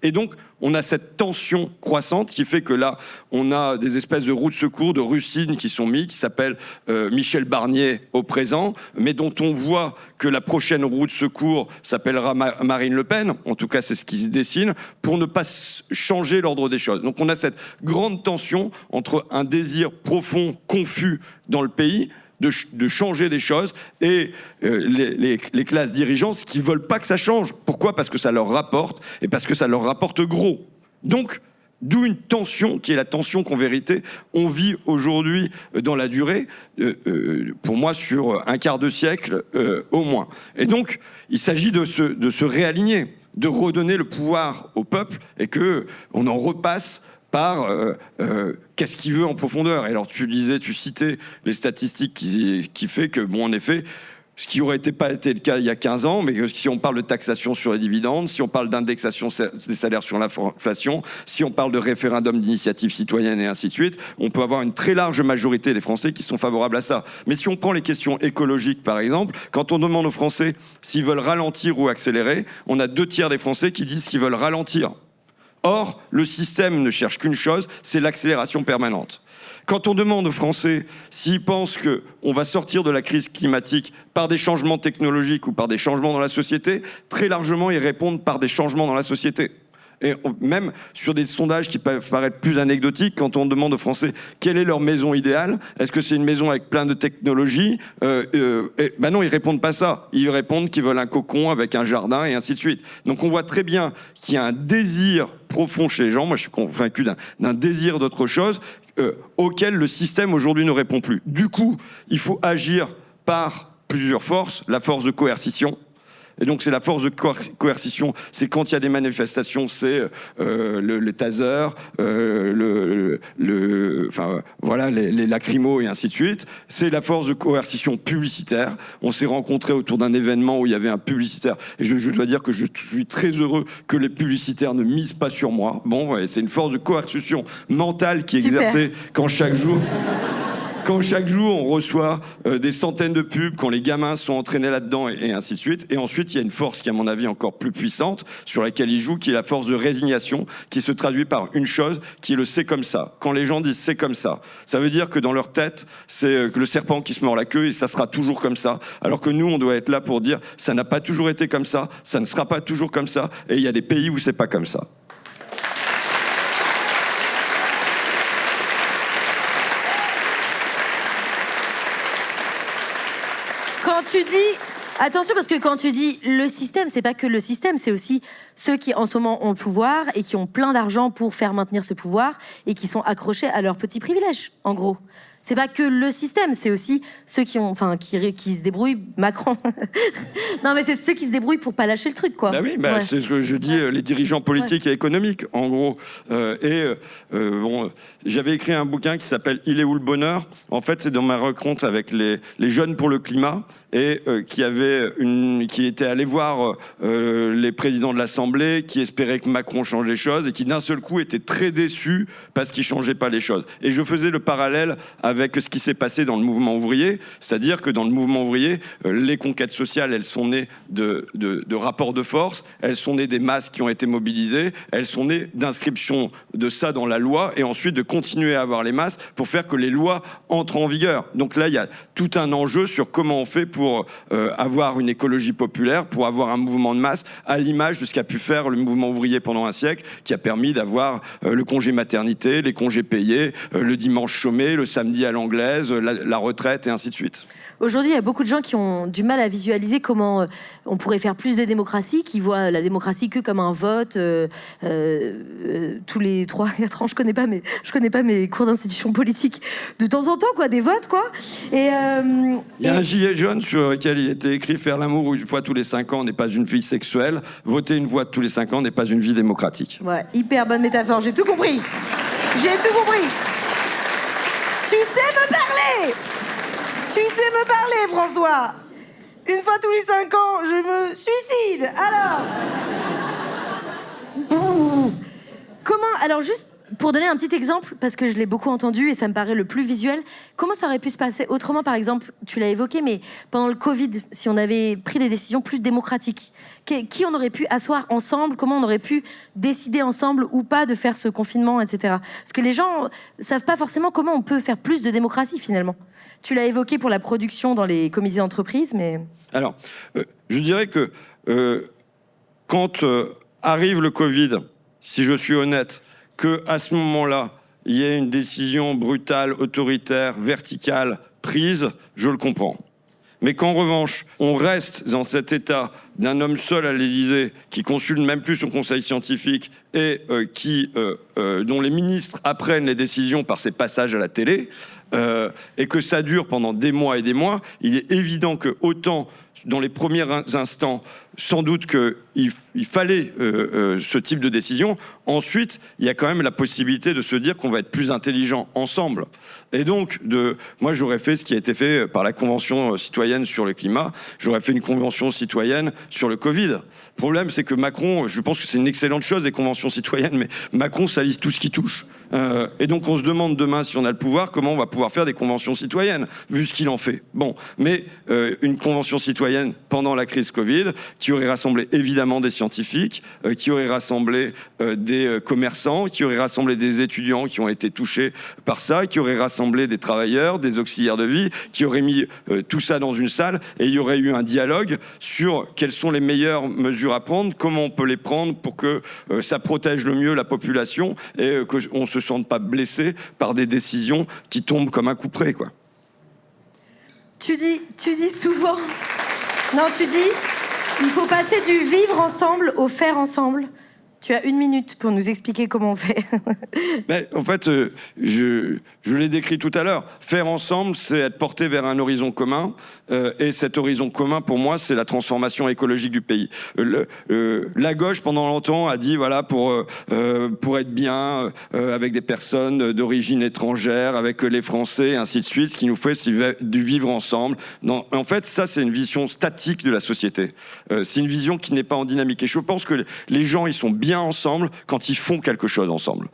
Et donc, on a cette tension croissante qui fait que là, on a des espèces de roues de secours, de rustines qui sont mis, qui s'appellent Michel Barnier au présent, mais dont on voit que la prochaine roue de secours s'appellera Marine Le Pen. En tout cas, c'est ce qui se dessine, pour ne pas changer l'ordre des choses. Donc on a cette grande tension entre un désir profond, confus dans le pays, de changer des choses, et les classes dirigeantes qui ne veulent pas que ça change. Pourquoi? Parce que ça leur rapporte, et parce que ça leur rapporte gros. Donc, d'où une tension, qui est la tension qu'en vérité, on vit aujourd'hui dans la durée, pour moi, sur un quart de siècle au moins. Et donc, il s'agit de se réaligner, de redonner le pouvoir au peuple, et qu'on en repasse par qu'est-ce qu'il veut en profondeur. Et alors tu citais les statistiques qui fait que, bon, en effet, ce qui n'aurait pas été le cas il y a 15 ans, mais si on parle de taxation sur les dividendes, si on parle d'indexation des salaires sur l'inflation, si on parle de référendum d'initiative citoyenne et ainsi de suite, on peut avoir une très large majorité des Français qui sont favorables à ça. Mais si on prend les questions écologiques, par exemple, quand on demande aux Français s'ils veulent ralentir ou accélérer, on a 2 tiers des Français qui disent qu'ils veulent ralentir. Or, le système ne cherche qu'une chose, c'est l'accélération permanente. Quand on demande aux Français s'ils pensent qu'on va sortir de la crise climatique par des changements technologiques ou par des changements dans la société, très largement, ils répondent par des changements dans la société. Et même sur des sondages qui peuvent paraître plus anecdotiques, quand on demande aux Français quelle est leur maison idéale, est-ce que c'est une maison avec plein de technologies, ben non, ils répondent pas ça. Ils répondent qu'ils veulent un cocon avec un jardin et ainsi de suite. Donc on voit très bien qu'il y a un désir profond chez les gens, moi je suis convaincu d'un désir d'autre chose, auquel le système aujourd'hui ne répond plus. Du coup, il faut agir par plusieurs forces, la force de coercition. Et donc c'est la force de coercition, c'est quand il y a des manifestations, c'est le taser, voilà, les lacrymos et ainsi de suite. C'est la force de coercition publicitaire. On s'est rencontrés autour d'un événement où il y avait un publicitaire, et je dois dire que je suis très heureux que les publicitaires ne misent pas sur moi. Bon, ouais, c'est une force de coercition mentale qui est exercée quand chaque jour... quand chaque jour on reçoit des centaines de pubs, quand les gamins sont entraînés là-dedans et ainsi de suite. Et ensuite, il y a une force qui, à mon avis, encore plus puissante, sur laquelle ils jouent, qui est la force de résignation, qui se traduit par une chose, qui est le c'est comme ça. Quand les gens disent c'est comme ça veut dire que dans leur tête, c'est que le serpent qui se mord la queue et ça sera toujours comme ça. Alors que nous, on doit être là pour dire ça n'a pas toujours été comme ça ne sera pas toujours comme ça, et il y a des pays où c'est pas comme ça. Quand tu dis... Attention, parce que quand tu dis le système, c'est pas que le système, c'est aussi ceux qui en ce moment ont le pouvoir et qui ont plein d'argent pour faire maintenir ce pouvoir et qui sont accrochés à leurs petits privilèges, en gros. C'est pas que le système, c'est aussi ceux qui ont, enfin, qui se débrouillent. Macron. Non, mais c'est ceux qui se débrouillent pour pas lâcher le truc, quoi. Bah oui, ouais. C'est ce que je dis, les dirigeants politiques et économiques, en gros. Bon, j'avais écrit un bouquin qui s'appelle « Il est où le bonheur ?» En fait, c'est dans ma rencontre avec les jeunes pour le climat et qui étaient allés voir les présidents de l'Assemblée, qui espéraient que Macron change les choses et qui d'un seul coup étaient très déçus parce qu'il changeait pas les choses. Et je faisais le parallèle avec ce qui s'est passé dans le mouvement ouvrier, c'est-à-dire que dans le mouvement ouvrier, les conquêtes sociales, elles sont nées de rapports de force, elles sont nées des masses qui ont été mobilisées, elles sont nées d'inscription de ça dans la loi et ensuite de continuer à avoir les masses pour faire que les lois entrent en vigueur. Donc là, il y a tout un enjeu sur comment on fait pour avoir une écologie populaire, pour avoir un mouvement de masse à l'image de ce qu'a pu faire le mouvement ouvrier pendant un siècle, qui a permis d'avoir le congé maternité, les congés payés, le dimanche chômé, le samedi à l'anglaise, la retraite et ainsi de suite. Aujourd'hui, il y a beaucoup de gens qui ont du mal à visualiser comment on pourrait faire plus de démocratie, qui voient la démocratie que comme un vote tous les 3-4 ans. Je connais pas mes cours d'institution politique. De temps en temps, quoi, des votes, quoi. Et il y a un gilet jaune sur lequel il était écrit « Faire l'amour une fois tous les 5 ans n'est pas une vie sexuelle. Voter une fois tous les 5 ans n'est pas une vie démocratique. » Ouais, hyper bonne métaphore. J'ai tout compris. J'ai tout compris. Tu sais me parler. Tu sais me parler, François. Une fois tous les 5 ans, je me suicide. Alors alors juste pour donner un petit exemple, parce que je l'ai beaucoup entendu et ça me paraît le plus visuel, comment ça aurait pu se passer autrement, par exemple, tu l'as évoqué, mais pendant le Covid, si on avait pris des décisions plus démocratiques, qui on aurait pu asseoir ensemble, comment on aurait pu décider ensemble ou pas de faire ce confinement, etc. Parce que les gens savent pas forcément comment on peut faire plus de démocratie, finalement. Tu l'as évoqué pour la production dans les comités d'entreprise, mais... Alors, je dirais que quand arrive le Covid, si je suis honnête, qu'à ce moment-là, il y ait une décision brutale, autoritaire, verticale, prise, je le comprends. Mais qu'en revanche, on reste dans cet état d'un homme seul à l'Élysée, qui consulte même plus son conseil scientifique et dont les ministres apprennent les décisions par ses passages à la télé, et que ça dure pendant des mois et des mois, il est évident que autant dans les premiers instants, sans doute qu'il fallait ce type de décision. Ensuite, il y a quand même la possibilité de se dire qu'on va être plus intelligent ensemble. Et donc, moi, j'aurais fait ce qui a été fait par la Convention citoyenne sur le climat. J'aurais fait une convention citoyenne sur le Covid. Le problème, c'est que Macron, je pense que c'est une excellente chose, les conventions citoyennes, mais Macron salise tout ce qui touche. Et donc, on se demande demain, si on a le pouvoir, comment on va pouvoir faire des conventions citoyennes, vu ce qu'il en fait. Bon, mais une convention citoyenne pendant la crise Covid, qui aurait rassemblé évidemment des scientifiques, qui aurait rassemblé des commerçants, qui aurait rassemblé des étudiants qui ont été touchés par ça, qui aurait rassemblé des travailleurs, des auxiliaires de vie, qui aurait mis tout ça dans une salle, et il y aurait eu un dialogue sur quelles sont les meilleures mesures à prendre, comment on peut les prendre pour que ça protège le mieux la population et qu'on ne se sente pas blessé par des décisions qui tombent comme un couperet, quoi. Tu dis souvent... Non, tu dis, il faut passer du vivre ensemble au faire ensemble. Tu as 1 minute pour nous expliquer comment on fait. Mais en fait, je l'ai décrit tout à l'heure. Faire ensemble, c'est être porté vers un horizon commun. Et cet horizon commun, pour moi, c'est la transformation écologique du pays. La gauche, pendant longtemps, a dit, voilà, pour être bien avec des personnes d'origine étrangère, avec les Français, et ainsi de suite, ce qui nous fait, c'est du vivre ensemble. Non, en fait, ça, c'est une vision statique de la société. C'est une vision qui n'est pas en dynamique. Et je pense que les gens, ils sont bien bien ensemble quand ils font quelque chose ensemble.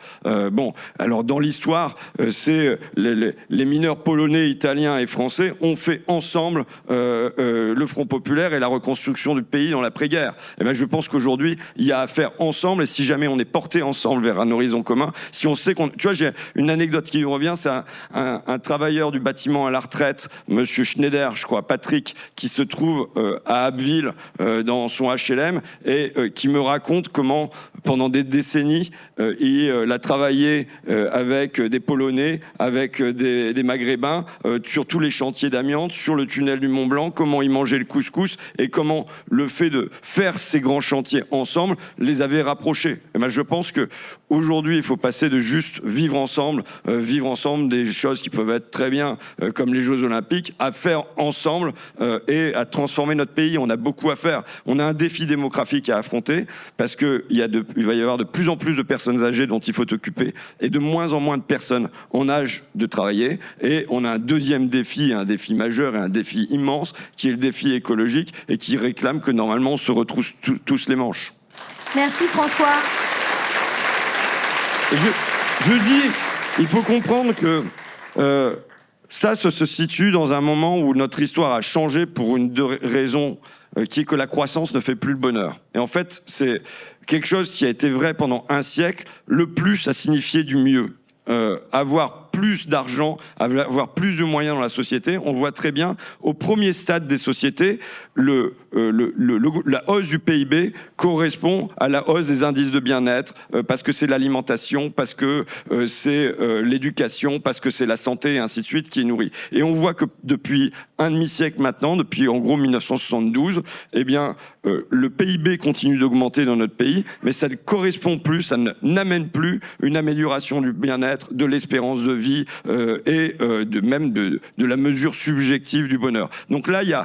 Bon, alors dans l'histoire, c'est les mineurs polonais, italiens et français ont fait ensemble le Front populaire et la reconstruction du pays dans l'après-guerre. Et ben, je pense qu'aujourd'hui, il y a à faire ensemble, et si jamais on est porté ensemble vers un horizon commun, si on sait qu'on... Tu vois, j'ai une anecdote qui me revient, c'est un travailleur du bâtiment à la retraite, monsieur Schneider, je crois, Patrick, qui se trouve à Abbeville, dans son HLM, et qui me raconte comment, pendant des décennies, il a travaillé avec des Polonais, avec des Maghrébins, sur tous les chantiers d'amiante, sur le tunnel du Mont Blanc, comment ils mangeaient le couscous, et comment le fait de faire ces grands chantiers ensemble les avait rapprochés. Et ben, je pense qu'aujourd'hui, il faut passer de juste vivre ensemble des choses qui peuvent être très bien, comme les Jeux Olympiques, à faire ensemble et à transformer notre pays. On a beaucoup à faire. On a un défi démographique à affronter, parce qu'il va y avoir de plus en plus de personnes âgées dont il faut s'occuper, et de moins en moins de personnes en âge de travailler. Et on a un deuxième défi, un défi majeur et un défi immense, qui est le défi écologique, et qui réclame que normalement on se retrousse tous les manches. Merci François. Je dis, il faut comprendre que ça se situe dans un moment où notre histoire a changé pour une raison qui est que la croissance ne fait plus le bonheur. Et en fait, c'est quelque chose qui a été vrai pendant un siècle. Le plus a signifié du mieux. Avoir plus d'argent, avoir plus de moyens dans la société. On voit très bien, au premier stade des sociétés, la hausse du PIB correspond à la hausse des indices de bien-être, parce que c'est l'alimentation, parce que c'est l'éducation, parce que c'est la santé, et ainsi de suite, qui est nourrie. Et on voit que depuis un demi-siècle maintenant, depuis en gros 1972, eh bien, le PIB continue d'augmenter dans notre pays, mais ça ne correspond plus, ça n'amène plus une amélioration du bien-être, de l'espérance de vie et même de la mesure subjective du bonheur. Donc là, il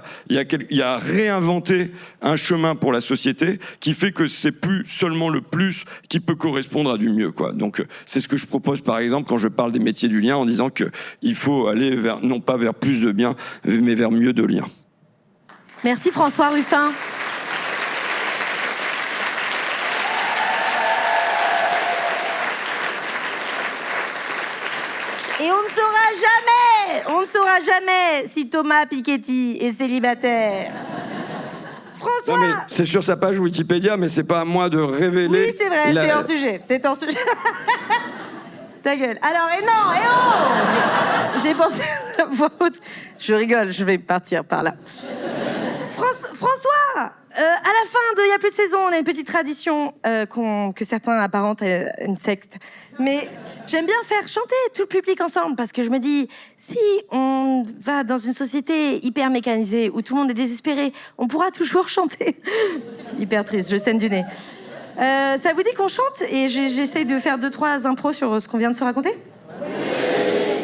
y a réinventé un chemin pour la société qui fait que c'est plus seulement le plus qui peut correspondre à du mieux, quoi. Donc c'est ce que je propose par exemple quand je parle des métiers du lien, en disant qu'il faut aller vers, non pas vers plus de bien, mais vers mieux de liens. Merci François Ruffin. Et on ne saura jamais si Thomas Piketty est célibataire. François. Non mais c'est sur sa page Wikipédia, mais c'est pas à moi de révéler. Oui, c'est vrai, c'est en sujet. Ta gueule. Alors, et non, et oh. J'ai pensé à voix haute. Je rigole, je vais partir par là. François, à la fin de Il y a plus de saison, on a une petite tradition que certains apparentent à une secte. Mais j'aime bien faire chanter tout le public ensemble, parce que je me dis, si on va dans une société hyper mécanisée, où tout le monde est désespéré, on pourra toujours chanter. Hyper triste, je saigne du nez. Ça vous dit qu'on chante et j'essaye de faire 2-3 impros sur ce qu'on vient de se raconter ? Oui.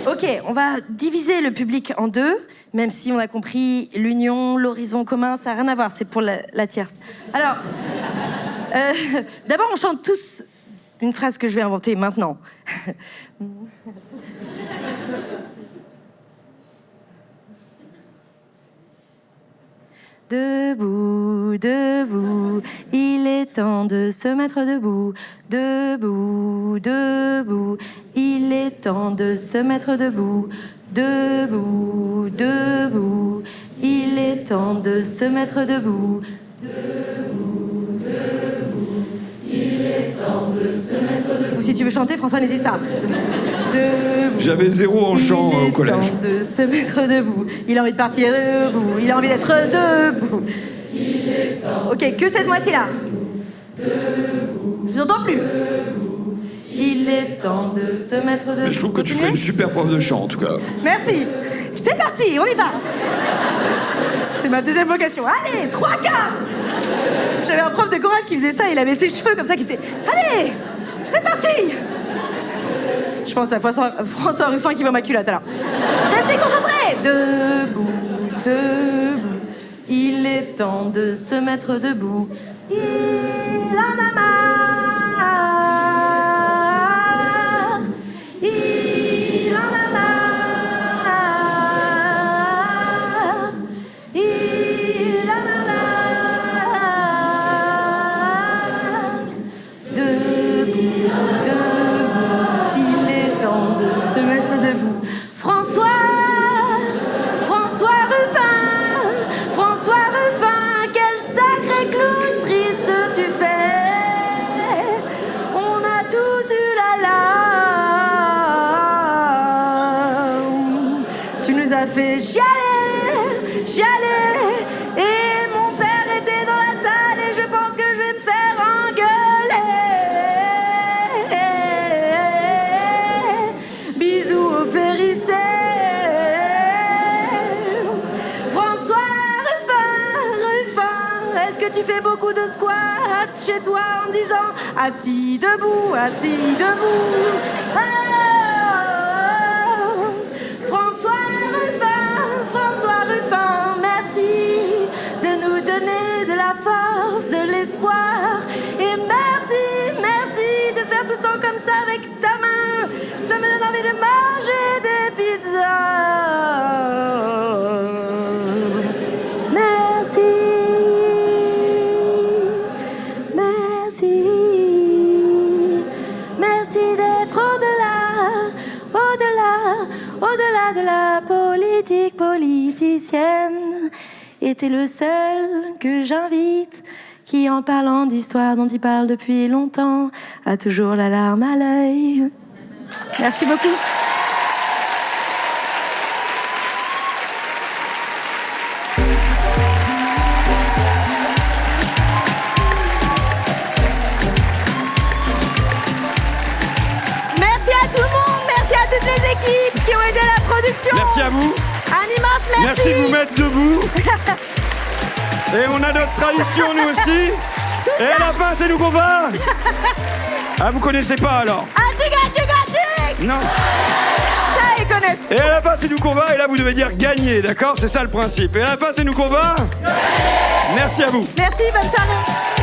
Ok, on va diviser le public en deux, même si on a compris l'union, l'horizon commun, ça n'a rien à voir, c'est pour la tierce. Alors, d'abord on chante tous une phrase que je vais inventer maintenant. Debout, debout, il est temps de se mettre debout. Debout, debout, il est temps de se mettre debout. Debout, debout, il est temps de se mettre debout. Debout, debout, il est temps de se mettre debout. Ou si tu veux chanter, François, n'hésite pas. Debout, j'avais 0 en chant au collège. Il est temps de se mettre debout. Il a envie de partir debout. Il a envie d'être debout. Il est temps. Ok, que cette moitié-là. Debout. Je vous entends plus. Debout. Il est temps de se mettre debout. Mais je trouve que tu ferais une super prof de chant, en tout cas. Merci. C'est parti, on y va. C'est ma deuxième vocation. Allez, 3 quarts. J'avais un prof de chorale qui faisait ça. Il avait ses cheveux comme ça, qui faisait allez, c'est parti. Je pense à François Ruffin qui voit ma culotte, alors. Restez concentrés. Debout, debout, il est temps de se mettre debout. Il en a marre. Il en a marre. Il en a marre. mettre debout. François Ruffin, quel sacré clown triste tu fais. On a tous eu la larme. Tu nous as fait chialer, et mon père était dans la salle et je pense que je vais me faire engueuler. Bisous au Périssé. Est-ce que tu fais beaucoup de squats chez toi en disant assis, debout, assis, debout. Oh, François Ruffin, merci de nous donner de la force, de l'espoir. Et merci de faire tout le temps comme ça avec ta main. Ça me donne envie de manger des pizzas. Merci d'être au-delà de la politique politicienne. Et t'es le seul que j'invite qui, en parlant d'histoire dont il parle depuis longtemps, a toujours la larme à l'œil. Merci beaucoup. Équipes qui ont aidé la production. Merci à vous. Un immense merci. Merci de vous mettre debout. Et on a notre tradition, nous aussi. Et à la fin, c'est nous qu'on va. Ah, vous connaissez pas alors? Non. Ça, ils connaissent. Et à la fin, c'est nous qu'on va. Et là, vous devez dire gagner, d'accord? C'est ça le principe. Et à la fin, c'est nous qu'on va. Merci à vous. Merci, bonne soirée.